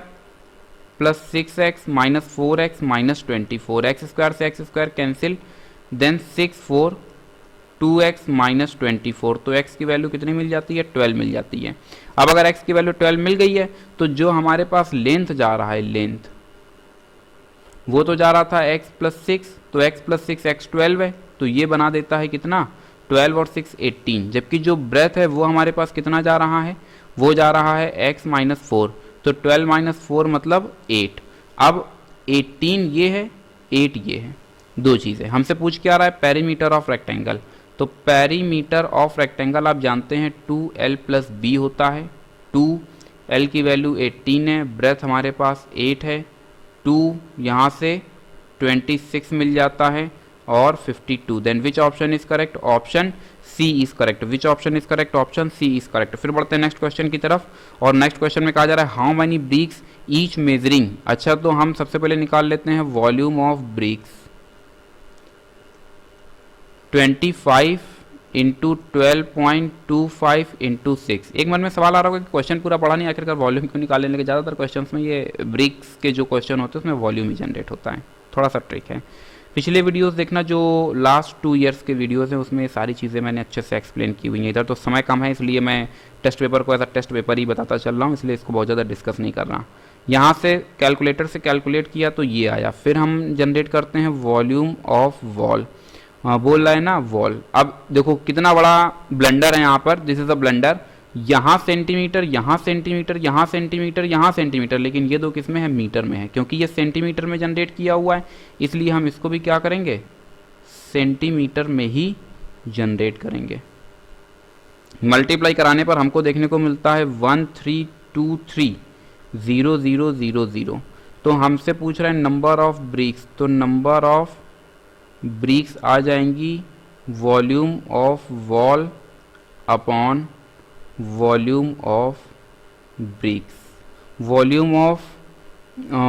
[SPEAKER 1] plus 6x minus 4x minus 24, x square से x square cancel, then 6 4 2x minus 24, तो x की वैल्यू कितनी मिल जाती है, 12 मिल जाती है। अब अगर x की वैल्यू 12 मिल गई है तो जो हमारे पास लेंथ जा रहा है, लेंथ वो तो जा रहा था x प्लस 6, तो x प्लस 6 x 12 है, तो ये बना देता है कितना, 12 और 6 18, जबकि जो ब्रेथ है वो हमारे पास कितना जा रहा है, वो जा रहा है x माइनस 4, तो 12 माइनस 4 मतलब 8। अब 18 ये है, 8 ये है, दो चीज़ें हमसे पूछ के आ रहा है पेरीमीटर ऑफ रेक्टेंगल। तो पेरीमीटर ऑफ रेक्टेंगल आप जानते हैं 2l प्लस बी होता है। 2l की वैल्यू 18 है, ब्रेथ हमारे पास 8 है, 2 यहाँ से 26 मिल जाता है और 52। Then which option is correct, option C is correct. Which option is correct, option C is correct. फिर बढ़ते हैं नेक्स्ट क्वेश्चन की तरफ, और नेक्स्ट क्वेश्चन में कहा जा रहा है how many bricks each measuring. अच्छा तो हम सबसे पहले निकाल लेते हैं volume of bricks, 25 into 12.25 into 6। एक मन में सवाल आ रहा होगा कि क्वेश्चन पूरा पढ़ा नहीं, आखिरकार वॉल्यूम क्यों निकालने लगे। ज़्यादातर क्वेश्चंस में ये ब्रिक्स के जो क्वेश्चन होते हैं उसमें वॉल्यूम ही जनरेट होता है, थोड़ा सा ट्रिक है। पिछले वीडियोस देखना, जो लास्ट 2 ईयर्स के वीडियोस हैं उसमें सारी चीज़ें मैंने अच्छे से एक्सप्लेन की हुई हैं। इधर तो समय कम है इसलिए मैं टेस्ट पेपर को एज अ टेस्ट पेपर ही बताता चल रहा हूँ, इसलिए इसको बहुत ज़्यादा डिस्कस नहीं कर रहा। यहाँ से कैलकुलेटर से कैलकुलेट किया तो ये आया, फिर हम जनरेट करते हैं वॉल्यूम ऑफ वॉल। बोल रहा है ना वॉल। अब देखो कितना बड़ा ब्लंडर है यहाँ पर, दिस इज अ ब्लंडर, यहाँ सेंटीमीटर, यहाँ सेंटीमीटर, यहाँ सेंटीमीटर, यहाँ सेंटीमीटर, लेकिन ये दो किस में है, मीटर में है, क्योंकि ये सेंटीमीटर में जनरेट किया हुआ है इसलिए हम इसको भी क्या करेंगे, सेंटीमीटर में ही जनरेट करेंगे। मल्टीप्लाई कराने पर हमको देखने को मिलता है 13230000। तो हमसे पूछ रहा है नंबर ऑफ ब्रिक्स, तो नंबर ऑफ ब्रिक्स आ जाएंगी volume of wall upon volume of BRICS. Volume of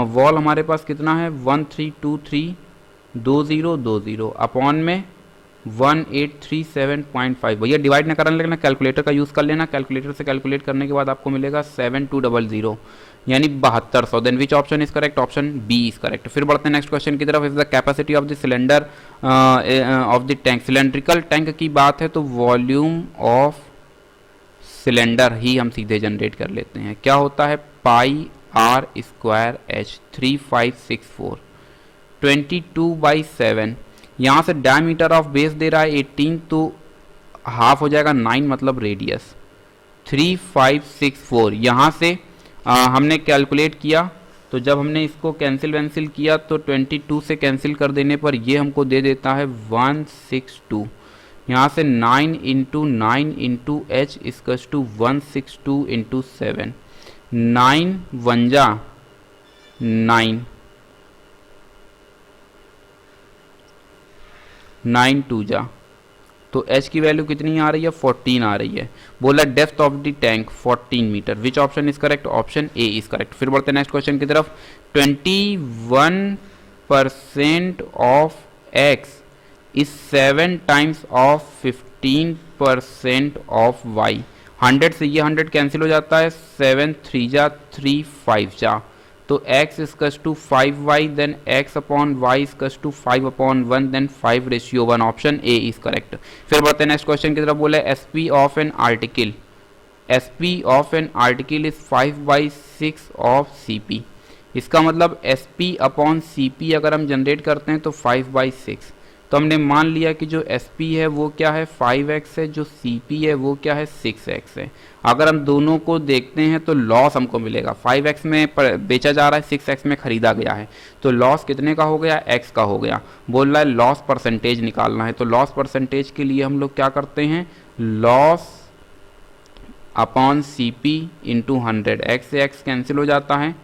[SPEAKER 1] wall हमारे पास कितना है 13232020 अपॉन में 1837.5। भैया डिवाइड ना करने लगना, कैलकुलेटर का यूज़ कर लेना। कैलकुलेटर से कैलकुलेट करने के बाद आपको मिलेगा 7200 यानी 7200। Then which option is correct, option B is correct. फिर बढ़ते हैं नेक्स्ट क्वेश्चन की तरफ। Is the capacity of the cylinder of the tank. Cylindrical tank की बात है तो वॉल्यूम ऑफ सिलेंडर ही हम सीधे जनरेट कर लेते हैं। क्या होता है, पाई आर स्क्वायर एच 3564 22/7। यहाँ से डायमीटर ऑफ बेस दे रहा है 18, तो हाफ हो जाएगा 9, मतलब रेडियस 3564। यहाँ से हमने कैलकुलेट किया तो जब हमने इसको कैंसिल वैंसिल किया तो 22 से कैंसिल कर देने पर ये हमको दे देता है 162। यहाँ से 9 into 9 into H equals to 162 into 7। 9 1 जा 9 9 2 जा, तो h की वैल्यू कितनी आ रही है, 14 आ रही है। बोला depth of the tank 14 metre, which option is correct, option A is correct. फिर बढ़ते हैं नेक्स्ट क्वेश्चन की तरफ। 21% of x is 7 times of 15% of y। 100 से ये 100 कैंसिल हो जाता है, 7 3 जा 3 5 जा, तो x इजकस to 5y, then x upon y इजकस to 5 upon 1, then 5:1, option A is correct. फिर बढ़ते हैं नेक्स्ट क्वेश्चन की तरफ। बोले SP of an article, SP of an article is 5/6 of CP। इसका मतलब SP अपॉन CP अगर हम जनरेट करते हैं तो 5/6, तो हमने मान लिया कि जो SP है वो क्या है 5x है, जो CP है वो क्या है 6x है। अगर हम दोनों को देखते हैं तो लॉस हमको मिलेगा, 5x में बेचा जा रहा है, 6x में खरीदा गया है, तो लॉस कितने का हो गया, x का हो गया। बोल रहा है लॉस परसेंटेज निकालना है, तो लॉस परसेंटेज के लिए हम लोग क्या करते हैं, loss upon CP into 100, x से x कैंसिल हो जाता है,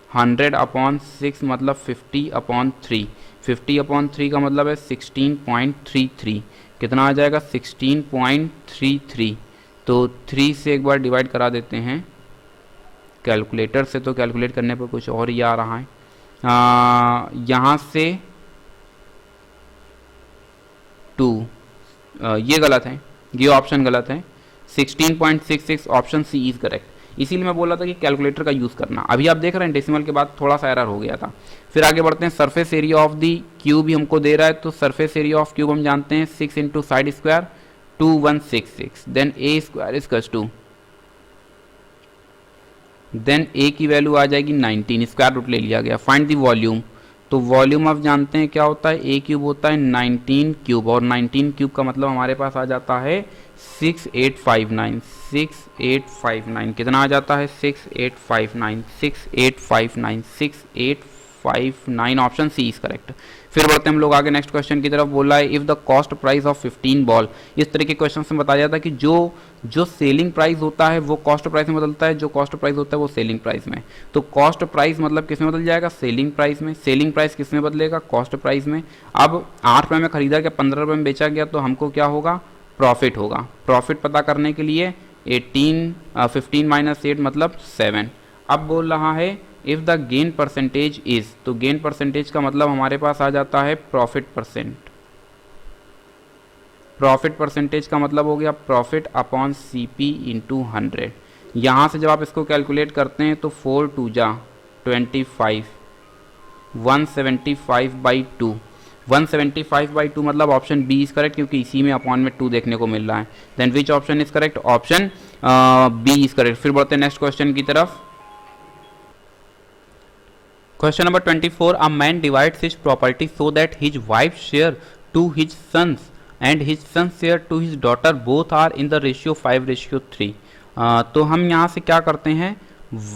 [SPEAKER 1] 100 अपॉन 6 मतलब 50 अपॉन 3, 50 अपॉन 3 का मतलब है 16.33, कितना आ जाएगा 16.33। तो 3 से एक बार डिवाइड करा देते हैं कैलकुलेटर से, तो कैलकुलेट करने पर कुछ और ही आ रहा है। यहाँ से 2, ये गलत है, ये ऑप्शन गलत है, 16.66 ऑप्शन सी इज करेक्ट। इसीलिए मैं बोला था कि कैलकुलेटर का यूज़ करना। अभी आप देख रहे हैं डेसिमल के बाद थोड़ा सा एरर हो गया था। फिर आगे बढ़ते हैं, surface area of the cube भी हमको दे रहा है, तो सरफेस एरिया ऑफ क्यूब हम जानते हैं 6 into side square 2166, then a square is two, then a की वैल्यू आ जाएगी 19, स्क्वायर रूट ले लिया गया। फाइंड दी वॉल्यूम, तो वॉल्यूम आप जानते हैं क्या होता है, ए क्यूब होता है 19 क्यूब, और 19 क्यूब का मतलब हमारे पास आ जाता है 6859, 6859 कितना आ जाता है 6859, 6859, 6859, ऑप्शन सी इज करेक्ट। फिर बढ़ते हैं हम लोग आगे नेक्स्ट क्वेश्चन की तरफ। बोला है if the cost price of 15 ball, इस तरह के क्वेश्चन में बताया जाता है कि जो सेलिंग प्राइस होता है वो कॉस्ट प्राइस में बदलता है, जो कॉस्ट प्राइस होता है वो सेलिंग प्राइस में। तो कॉस्ट प्राइस मतलब किस में बदल जाएगा, सेलिंग प्राइस में। सेलिंग प्राइस किस में बदलेगा, कॉस्ट प्राइस में। अब 8 रुपये में खरीदा गया, 15 रुपये में बेचा गया, तो हमको क्या होगा, प्रॉफिट होगा। प्रॉफिट पता करने के लिए 15 माइनस 8 मतलब 7। अब बोल रहा है if the gain percentage is, तो गेन परसेंटेज का मतलब हमारे पास आ जाता है प्रॉफिट परसेंट। प्रॉफिट परसेंटेज का मतलब हो गया प्रॉफिट अपॉन CP इंटू 100। यहाँ से जब आप इसको कैलकुलेट करते हैं तो 4 2 जा 25, 175/2, 175/2 मतलब ऑप्शन बी इज करेक्ट, क्योंकि इसी में अपॉन में 2 देखने को मिल रहा है। Then which option is correct, option B is correct. फिर बढ़ते हैं नेक्स्ट क्वेश्चन की तरफ। Question number 24, a man divides his property so that his wife share to his sons and his son share to his daughter, both are in the ratio 5:3। तो हम यहाँ से क्या करते हैं,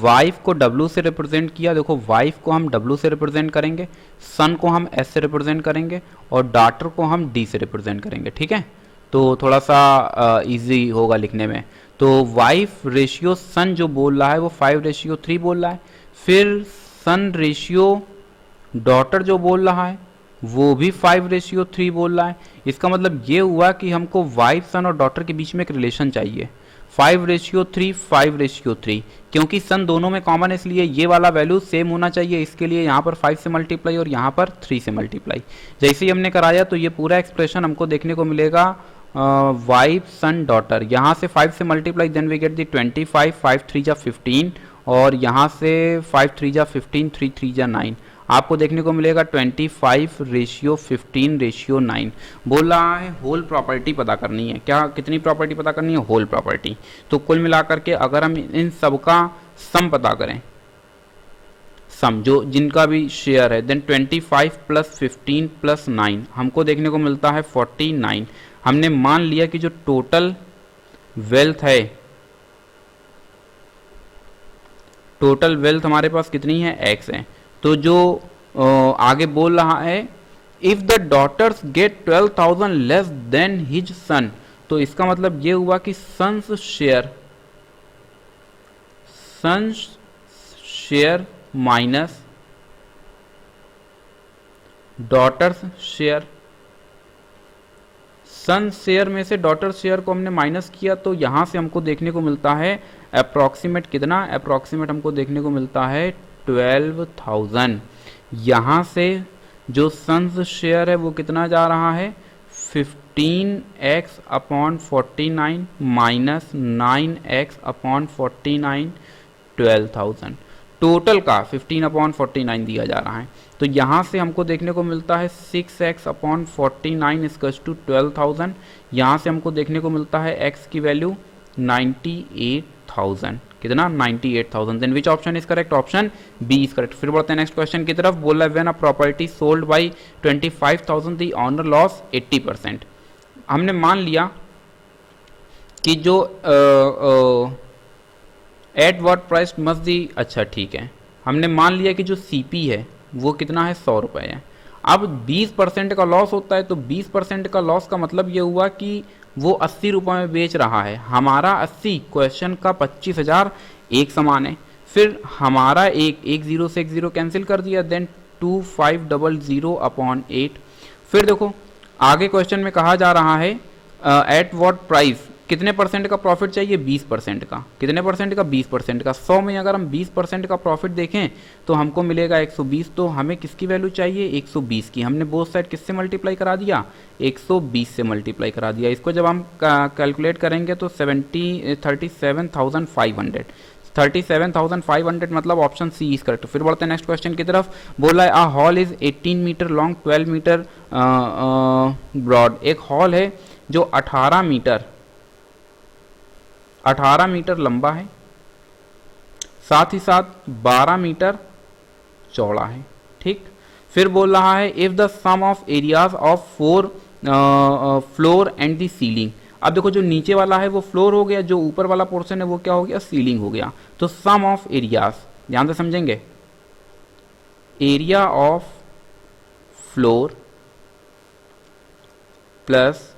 [SPEAKER 1] वाइफ को W से रिप्रेजेंट किया, देखो वाइफ को हम W से रिप्रेजेंट करेंगे, सन को हम S से रिप्रेजेंट करेंगे, और डॉटर को हम D से रिप्रेजेंट करेंगे, ठीक है। तो थोड़ा सा इजी होगा लिखने में। तो वाइफ रेशियो सन जो बोल रहा है वो 5:3 बोल रहा है, फिर सन रेशियो डॉटर जो बोल रहा है वो भी 5:3 बोल रहा है। इसका मतलब ये हुआ कि हमको वाइफ सन और डॉटर के बीच में एक रिलेशन चाहिए, 5:3, 5:3, क्योंकि सन दोनों में कॉमन है, इसलिए ये वाला वैल्यू सेम होना चाहिए। इसके लिए यहाँ पर 5 से मल्टीप्लाई और यहाँ पर 3 से मल्टीप्लाई। जैसे ही हमने कराया तो ये पूरा एक्सप्रेशन हमको देखने को मिलेगा वाइफ सन डॉटर, यहाँ से 5 से multiply, then we get the 25, 5 3 जा 15, और यहाँ से 5 3 जा 15, 3 3 जा 9, आपको देखने को मिलेगा 25:15:9। बोल रहा है होल प्रॉपर्टी पता करनी है, क्या कितनी प्रॉपर्टी पता करनी है, होल प्रॉपर्टी। तो कुल मिलाकर के अगर हम इन सब का सम पता करें, सम जो जिनका भी शेयर है, देन 25 + 15 + 9 हमको देखने को मिलता है 49। हमने मान लिया कि जो टोटल वेल्थ है, टोटल वेल्थ हमारे पास कितनी है, x है। तो जो आगे बोल रहा है if the daughters get 12,000 less than his son, तो इसका मतलब ये हुआ कि sons share minus daughters share, son share में से डॉटर शेयर को हमने माइनस किया तो यहाँ से हमको देखने को मिलता है अप्रॉक्सीमेट कितना, अप्रॉक्सीमेट हमको देखने को मिलता है 12,000। यहाँ से जो सन्स शेयर है वो कितना जा रहा है 15x upon 49 minus 9x upon 49 12,000, total का 15 अपॉन 49 दिया जा रहा है। तो यहाँ से हमको देखने को मिलता है 6x अपॉन 49 इक्वल्स टू 12,000। यहाँ से हमको देखने को मिलता है x की वैल्यू 98,000, कितना 98,000। Then which option is correct, option B is correct. फिर बढ़ते हैं नेक्स्ट क्वेश्चन की तरफ। बोला है when a property sold by 25,000 the owner loss 80%। हमने मान लिया कि जो at what price must the, अच्छा ठीक है, हमने मान लिया कि जो सीपी है वो कितना है 100 रुपये है। अब 20% का लॉस होता है तो 20% का लॉस का मतलब ये हुआ कि वो 80 रुपये में बेच रहा है। हमारा 80 क्वेश्चन का 25,000 एक समान है। फिर हमारा एक जीरो से एक जीरो कैंसिल कर दिया, देन 2500 अपॉन 8। फिर देखो आगे क्वेश्चन में कहा जा रहा है एट व्हाट प्राइस, कितने परसेंट का प्रॉफिट चाहिए 20% का, कितने परसेंट का 20% का। 100 में अगर हम 20% का प्रॉफिट देखें तो हमको मिलेगा 120। तो हमें किसकी वैल्यू चाहिए 120 की। हमने बोथ साइड किससे मल्टीप्लाई करा दिया 120 से मल्टीप्लाई करा दिया। इसको जब हम कैलकुलेट करेंगे तो 37,500 मतलब ऑप्शन सी इज करेक्ट। फिर बढ़ते हैं नेक्स्ट क्वेश्चन की तरफ। बोला है a hall is 18 metre long 12 metre broad. एक हॉल है जो 18 मीटर लंबा है, साथ ही साथ 12 मीटर चौड़ा है, ठीक। फिर बोल रहा है if the sum of areas of 4 floor and the ceiling. अब देखो जो नीचे वाला है वो फ्लोर हो गया, जो ऊपर वाला पोर्शन है वो क्या हो गया सीलिंग हो गया। तो सम ऑफ एरियाज ध्यान से समझेंगे, area of floor plus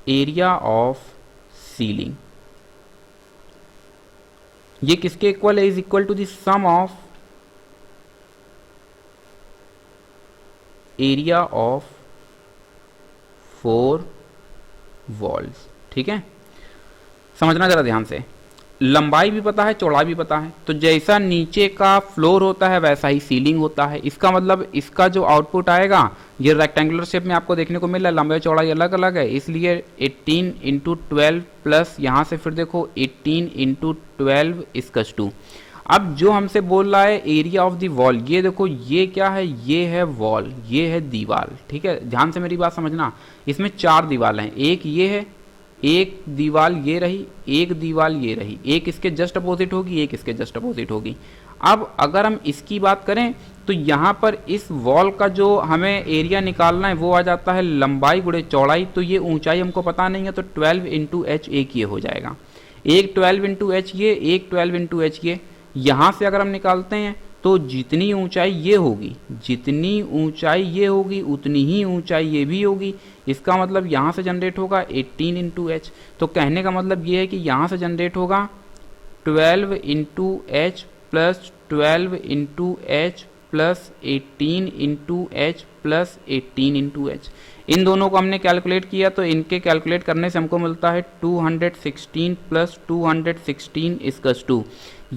[SPEAKER 1] area of ceiling, ये किसके इक्वल है, is equal to the sum of area of 4 walls, ठीक है। समझना जरा ध्यान से, लंबाई भी पता है चौड़ाई भी पता है, तो जैसा नीचे का फ्लोर होता है वैसा ही सीलिंग होता है। इसका मतलब इसका जो आउटपुट आएगा ये रेक्टेंगुलर शेप में आपको देखने को मिल रहा है, लंबाई चौड़ाई अलग अलग है, इसलिए 18 इंटू 12 प्लस यहाँ से फिर देखो 18 इंटू 12 इक्वल्स टू। अब जो हमसे बोल रहा है एरिया ऑफ द वॉल, ये देखो ये क्या है, ये है वॉल, ये है दीवार, ठीक है। ध्यान से मेरी बात समझना, इसमें 4 दीवार हैं, एक ये है, एक दीवार ये रही, एक दीवार ये रही, एक इसके जस्ट अपोजिट होगी, एक इसके जस्ट अपोजिट होगी। अब अगर हम इसकी बात करें तो यहाँ पर इस वॉल का जो हमें एरिया निकालना है वो आ जाता है लंबाई गुणे चौड़ाई। तो ये ऊंचाई हमको पता नहीं है, तो 12 इंटू एच एक ये हो जाएगा, एक 12 इंटू एच ये, एक 12 इंटू एच ये। यहाँ से अगर हम निकालते हैं तो जितनी ऊंचाई ये होगी, जितनी ऊंचाई ये होगी उतनी ही ऊंचाई ये भी होगी। इसका मतलब यहाँ से जनरेट होगा 18 इंटू एच। तो कहने का मतलब ये है कि यहाँ से जनरेट होगा 12 into h plus 12 into h plus 18 into h plus 18 into h. इन दोनों को हमने कैलकुलेट किया तो इनके कैलकुलेट करने से हमको मिलता है 216 प्लस 216 इक्वल्स टू।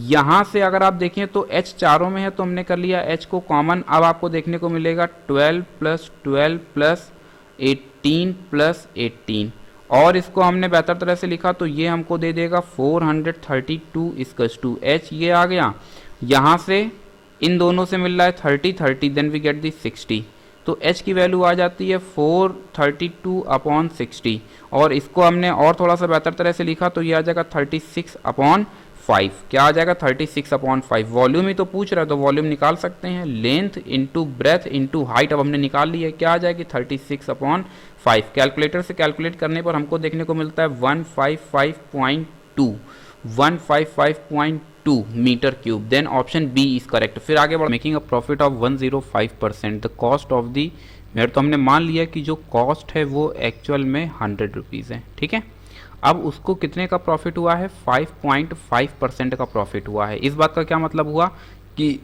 [SPEAKER 1] यहाँ से अगर आप देखें तो h चारों में है तो हमने कर लिया h को कॉमन। अब आपको देखने को मिलेगा 12 प्लस 12 प्लस 18 प्लस 18, और इसको हमने बेहतर तरह से लिखा तो ये हमको दे देगा 432 इक्वल्स टू h ये आ गया। यहाँ से इन दोनों से मिल रहा है 30 देन वी गेट दी 60, तो h की वैल्यू आ जाती है 432 अपॉन 60, और इसको हमने और थोड़ा सा बेहतर तरह से लिखा तो ये आ जाएगा 36 अपॉन 5। क्या आ जाएगा 36 अपॉन 5। वॉल्यूम ही तो पूछ रहा है तो वॉल्यूम निकाल सकते हैं, length into breadth into height अब हमने निकाल ली है, क्या आ जाएगी 36 अपॉन 5। कैलकुलेटर से कैलकुलेट करने पर हमको देखने को मिलता है 155.2 metre cube. Then option B is correct. फिर आगे बढ़, making a profit of 105%, the cost of the mayor. तो हमने मान लिया कि जो कॉस्ट है वो एक्चुअल में 100 रुपीज़ है, ठीक है। अब उसको कितने का प्रॉफिट हुआ है 5.5% का प्रॉफिट हुआ है। इस बात का क्या मतलब हुआ कि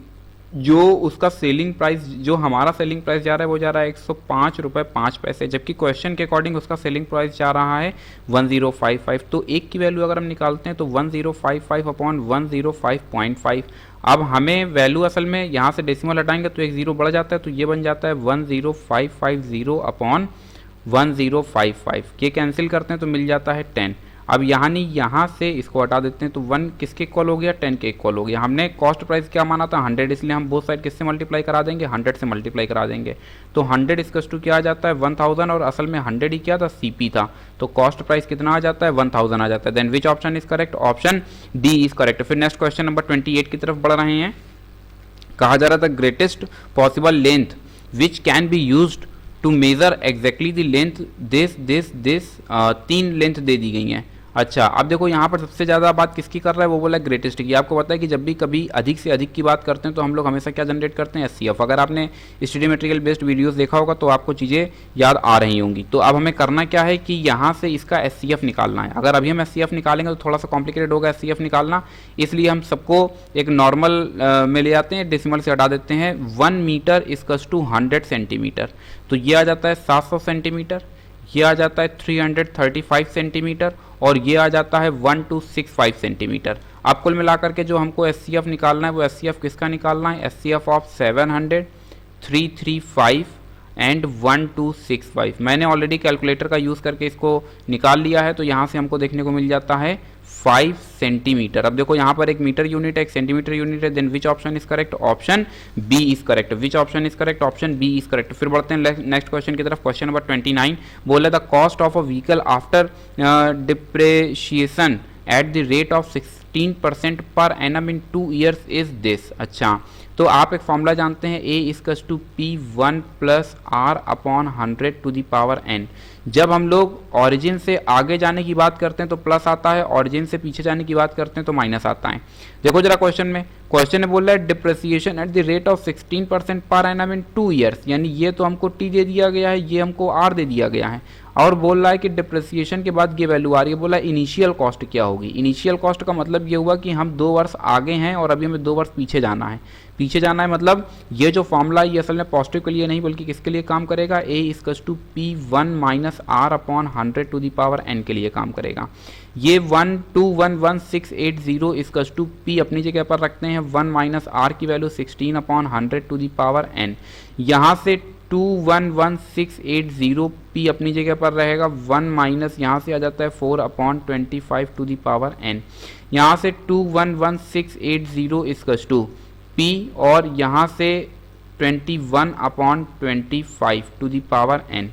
[SPEAKER 1] जो उसका सेलिंग प्राइस, जो हमारा सेलिंग प्राइस जा रहा है वो जा रहा है 105 रुपये 5 पैसे, जबकि क्वेश्चन के अकॉर्डिंग उसका सेलिंग प्राइस जा रहा है 1055। तो एक की वैल्यू अगर हम निकालते हैं तो 1055 अपॉन 105.5। अब हमें वैल्यू असल में यहाँ से डेसिमल हटाएंगे तो एक जीरो बढ़ जाता है, तो ये बन जाता है 10550 अपॉन 1055। ये कैंसिल करते हैं तो मिल जाता है 10। अब यहाँ नहीं, यहाँ से इसको हटा देते हैं तो 1 किसके इक्वल हो गया, 10 के इक्वल हो गया। हमने कॉस्ट प्राइस क्या माना था 100, इसलिए हम बोथ साइड किससे मल्टीप्लाई करा देंगे, 100 से मल्टीप्लाई करा देंगे। तो 100 इक्वल्स टू क्या आ जाता है 1000, और असल में 100 ही क्या था, सीपी था। तो कॉस्ट प्राइस कितना आ जाता है 1000 आ जाता है। Then which option is correct, option D is correct. फिर नेक्स्ट क्वेश्चन नंबर 28 की तरफ बढ़ रहे हैं। कहा जा रहा था greatest possible length which can be used to measure exactly the length this 3 length दे दी गई हैं। अच्छा, अब देखो यहाँ पर सबसे ज़्यादा बात किसकी कर रहा है, वो बोला ग्रेटेस्ट की। आपको पता है कि जब भी कभी अधिक से अधिक की बात करते हैं तो हम लोग हमेशा क्या जनरेट करते हैं, एचसीएफ। अगर आपने स्टडी मटेरियल बेस्ड वीडियोस देखा होगा तो आपको चीज़ें याद आ रही होंगी। तो अब हमें करना क्या है कि यहाँ से इसका एचसीएफ निकालना है। अगर अभी हम एचसीएफ निकालेंगे तो थोड़ा सा कॉम्प्लिकेटेड होगा एचसीएफ निकालना, इसलिए हम सबको एक नॉर्मल में ले आते हैं, डेसिमल से हटा देते हैं। 1 मीटर इक्वल्स टू 100 सेंटीमीटर, तो ये आ जाता है 700 सेंटीमीटर, ये आ जाता है 335 सेंटीमीटर, और ये आ जाता है 1265 सेंटीमीटर। अब कुल मिलाकर के जो हमको एचसीएफ निकालना है वो एचसीएफ किसका निकालना है, एचसीएफ ऑफ 700, 335 एंड 1265। मैंने ऑलरेडी कैलकुलेटर का यूज़ करके इसको निकाल लिया है, तो यहाँ से हमको देखने को मिल जाता है 5 सेंटीमीटर। अब देखो यहाँ पर एक मीटर यूनिट है, एक सेंटीमीटर यूनिट है। Then which option is correct, option B is correct. Which option is correct, option B is correct. फिर बढ़ते हैं नेक्स्ट क्वेश्चन की तरफ। क्वेश्चन नंबर 29 बोले the cost of a vehicle after depreciation at the rate of 16% per annum in 2 years is this. अच्छा, तो आप एक फॉर्मूला जानते हैं, A equals to P1 plus R upon 100 to the power n। जब हम लोग ऑरिजिन से आगे जाने की बात करते हैं तो प्लस आता है, ऑरिजिन से पीछे जाने की बात करते हैं तो माइनस आता है। देखो जरा क्वेश्चन में बोल रहा है depreciation eight the rate of 16% per annum in 2 years, यानी ये तो हमको टी दे दिया गया है, ये हमको आर दे दिया गया है, और बोल रहा है कि डिप्रेसिएशन के बाद ये वैल्यू आ रही है। बोला इनिशियल कॉस्ट क्या होगी। इनिशियल कॉस्ट का मतलब ये हुआ कि हम 2 वर्ष आगे हैं और अभी हमें 2 वर्ष पीछे जाना है। पीछे जाना है मतलब ये जो फॉर्मूला ये असल में पॉजिटिव के लिए नहीं बल्कि किसके लिए काम करेगा, A equals to P1 minus R upon 100 to the power n के लिए काम करेगा। ये 1211,680 इक्वल्स टू P अपनी जगह पर रखते हैं, 1 माइनस R की value 16 upon 100 to the power n। यहाँ से 211,680 P अपनी जगह पर रहेगा, 1 माइनस यहाँ से आ जाता है 4 upon 25 to the power n। यहाँ से 211,680 इक्वल्स टू P और यहाँ से 21 upon 25 to the power n।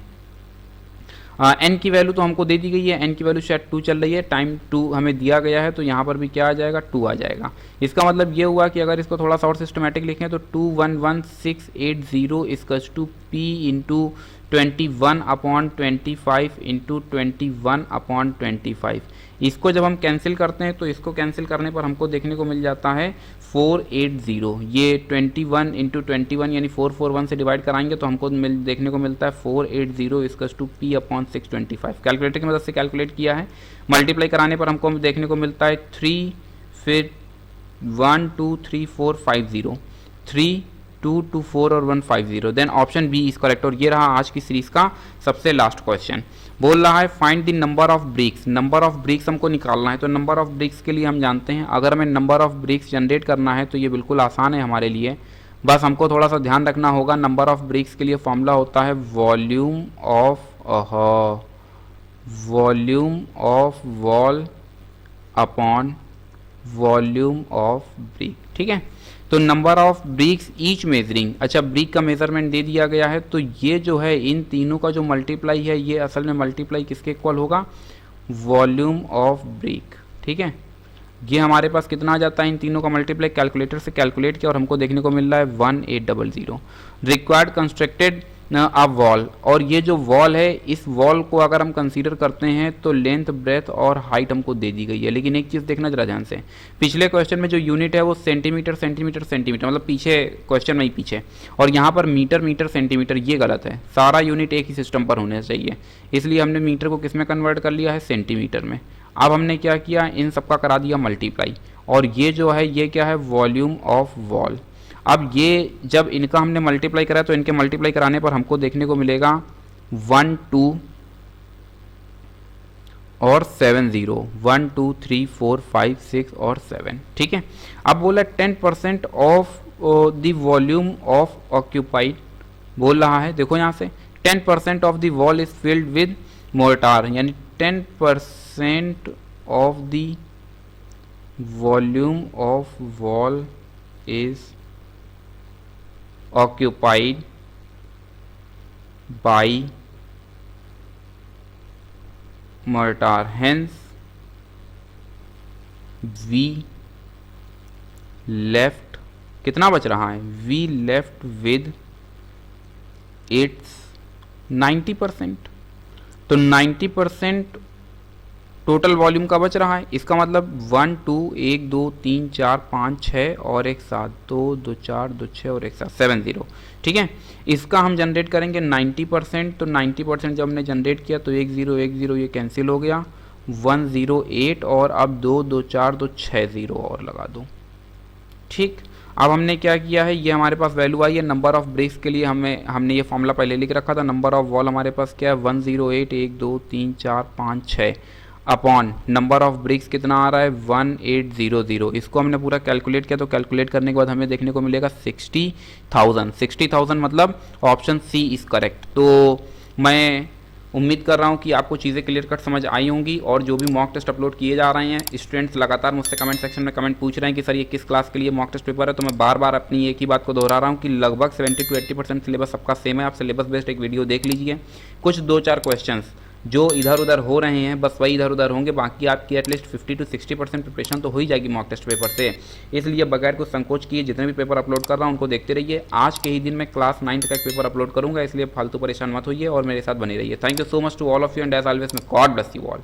[SPEAKER 1] n की वैल्यू तो हमको दे दी गई है, n की वैल्यू शायद 2 चल रही है, टाइम 2 हमें दिया गया है, तो यहाँ पर भी क्या आ जाएगा 2 आ जाएगा। इसका मतलब ये हुआ कि अगर इसको थोड़ा सा और सिस्टमेटिक लिखें तो 211,680 equals to P into 21 upon 25 into 21 upon 25। इसको जब हम कैंसिल करते हैं तो इसको कैंसिल करने पर हमको देखने को मिल जाता है 480। ये 21 इंटू 21 यानी 441 से डिवाइड कराएंगे तो हमको देखने को मिलता है 480 equals to P upon 625। Calculator की मदद से कैलकुलेट किया है, मल्टीप्लाई कराने पर हमको देखने को मिलता है 3, फिर 1 2 3 4 50, 3 2 2 4 और 1 50। Then option B is correct. और ये रहा आज की सीरीज का सबसे लास्ट क्वेश्चन। बोल रहा है find the number of BRICS. Number of BRICS हमको निकालना है, तो नंबर ऑफ ब्रिक्स के लिए हम जानते हैं अगर हमें नंबर ऑफ ब्रिक्स जनरेट करना है तो ये बिल्कुल आसान है हमारे लिए। बस हमको थोड़ा सा ध्यान रखना होगा। नंबर ऑफ ब्रिक्स के लिए फॉर्मूला होता है volume of wall upon volume of brick. ठीक है, तो number of BRICS each measuring. अच्छा, ब्रिक का मेजरमेंट दे दिया गया है, तो ये जो है इन तीनों का जो मल्टीप्लाई है ये असल में मल्टीप्लाई किसके इक्वल होगा, वॉल्यूम ऑफ ब्रिक। ठीक है, ये हमारे पास कितना आ जाता है, इन तीनों का मल्टीप्लाई कैलकुलेटर से कैलकुलेट किया और हमको देखने को मिल रहा है 1800। रिक्वायर्ड कंस्ट्रक्टेड अ वॉल, और ये जो वॉल है इस वॉल को अगर हम कंसीडर करते हैं तो लेंथ ब्रेथ और हाइट हमको दे दी गई है। लेकिन एक चीज़ देखना जरा ध्यान से, पिछले क्वेश्चन में जो यूनिट है वो सेंटीमीटर सेंटीमीटर सेंटीमीटर, मतलब पीछे क्वेश्चन में ही पीछे, और यहाँ पर मीटर मीटर सेंटीमीटर, ये गलत है। सारा यूनिट एक ही सिस्टम पर होना चाहिए, इसलिए हमने मीटर को किस में कन्वर्ट कर लिया है, सेंटीमीटर में। अब हमने क्या किया, इन सबका करा दिया मल्टीप्लाई, और ये जो है ये क्या है, वॉल्यूम ऑफ वॉल। अब ये जब इनका हमने मल्टीप्लाई करा तो इनके मल्टीप्लाई कराने पर हमको देखने को मिलेगा 1 2 और 7 0, 1 2 3 4 5 6 और 7। ठीक है, अब बोला 10% of the volume of occupied बोल रहा है। देखो यहाँ से 10% of the wall is filled with mortar, यानी 10% of the volume of wall is occupied by mortar, hence we left, कितना बच रहा है, we left with its 90%। तो 90% टोटल वॉल्यूम का बच रहा है, इसका मतलब 1 2 1 2 3 4 5 6 और एक साथ 2 2 4 2 6 और एक साथ 7 0। ठीक है, इसका हम जनरेट करेंगे 90%। तो 90% जब हमने जनरेट किया तो 1 0 1 0 ये कैंसिल हो गया, 1 0 8 और अब 2 2 4 2 6 0 और लगा दो। ठीक, अब हमने क्या किया है, ये हमारे पास वैल्यू आई है नंबर ऑफ ब्रिक्स के लिए। हमने ये फॉर्मूला पहले लिख रखा था। नंबर ऑफ वॉल हमारे पास क्या है 108 1 2 3 4 5 6 अपॉन नंबर ऑफ ब्रिक्स कितना आ रहा है 1800। इसको हमने पूरा कैलकुलेट किया, तो कैलकुलेट करने के बाद हमें देखने को मिलेगा 60,000। 60,000 मतलब ऑप्शन सी इज़ करेक्ट। तो मैं उम्मीद कर रहा हूँ कि आपको चीज़ें क्लियर कट समझ आई होंगी। और जो भी मॉक टेस्ट अपलोड किए जा रहे हैं, स्टूडेंट्स लगातार मुझसे कमेंट सेक्शन में कमेंट पूछ रहे हैं कि सर ये किस क्लास के लिए मॉक टेस्ट पेपर है। तो मैं बार बार अपनी एक ही बात को दोहरा रहा हूँ कि लगभग 70 to 80% सिलेबस सबका सेम है। आप सिलेबस बेस्ड एक वीडियो देख लीजिए। कुछ 2-4 क्वेश्चंस जो इधर उधर हो रहे हैं बस वही इधर उधर होंगे, बाकी आपकी एटलीस्ट 50 to 60% प्रिपरेशन तो हो ही जाएगी मॉक टेस्ट पेपर से। इसलिए बगैर कुछ संकोच किए जितने भी पेपर अपलोड कर रहा हूँ उनको देखते रहिए। आज के ही दिन मैं क्लास 9th का एक पेपर अपलोड करूँगा, इसलिए फालतू परेशान मत होइए और मेरे साथ बने रहिए। Thank you so much to all of you and as always, God bless you all.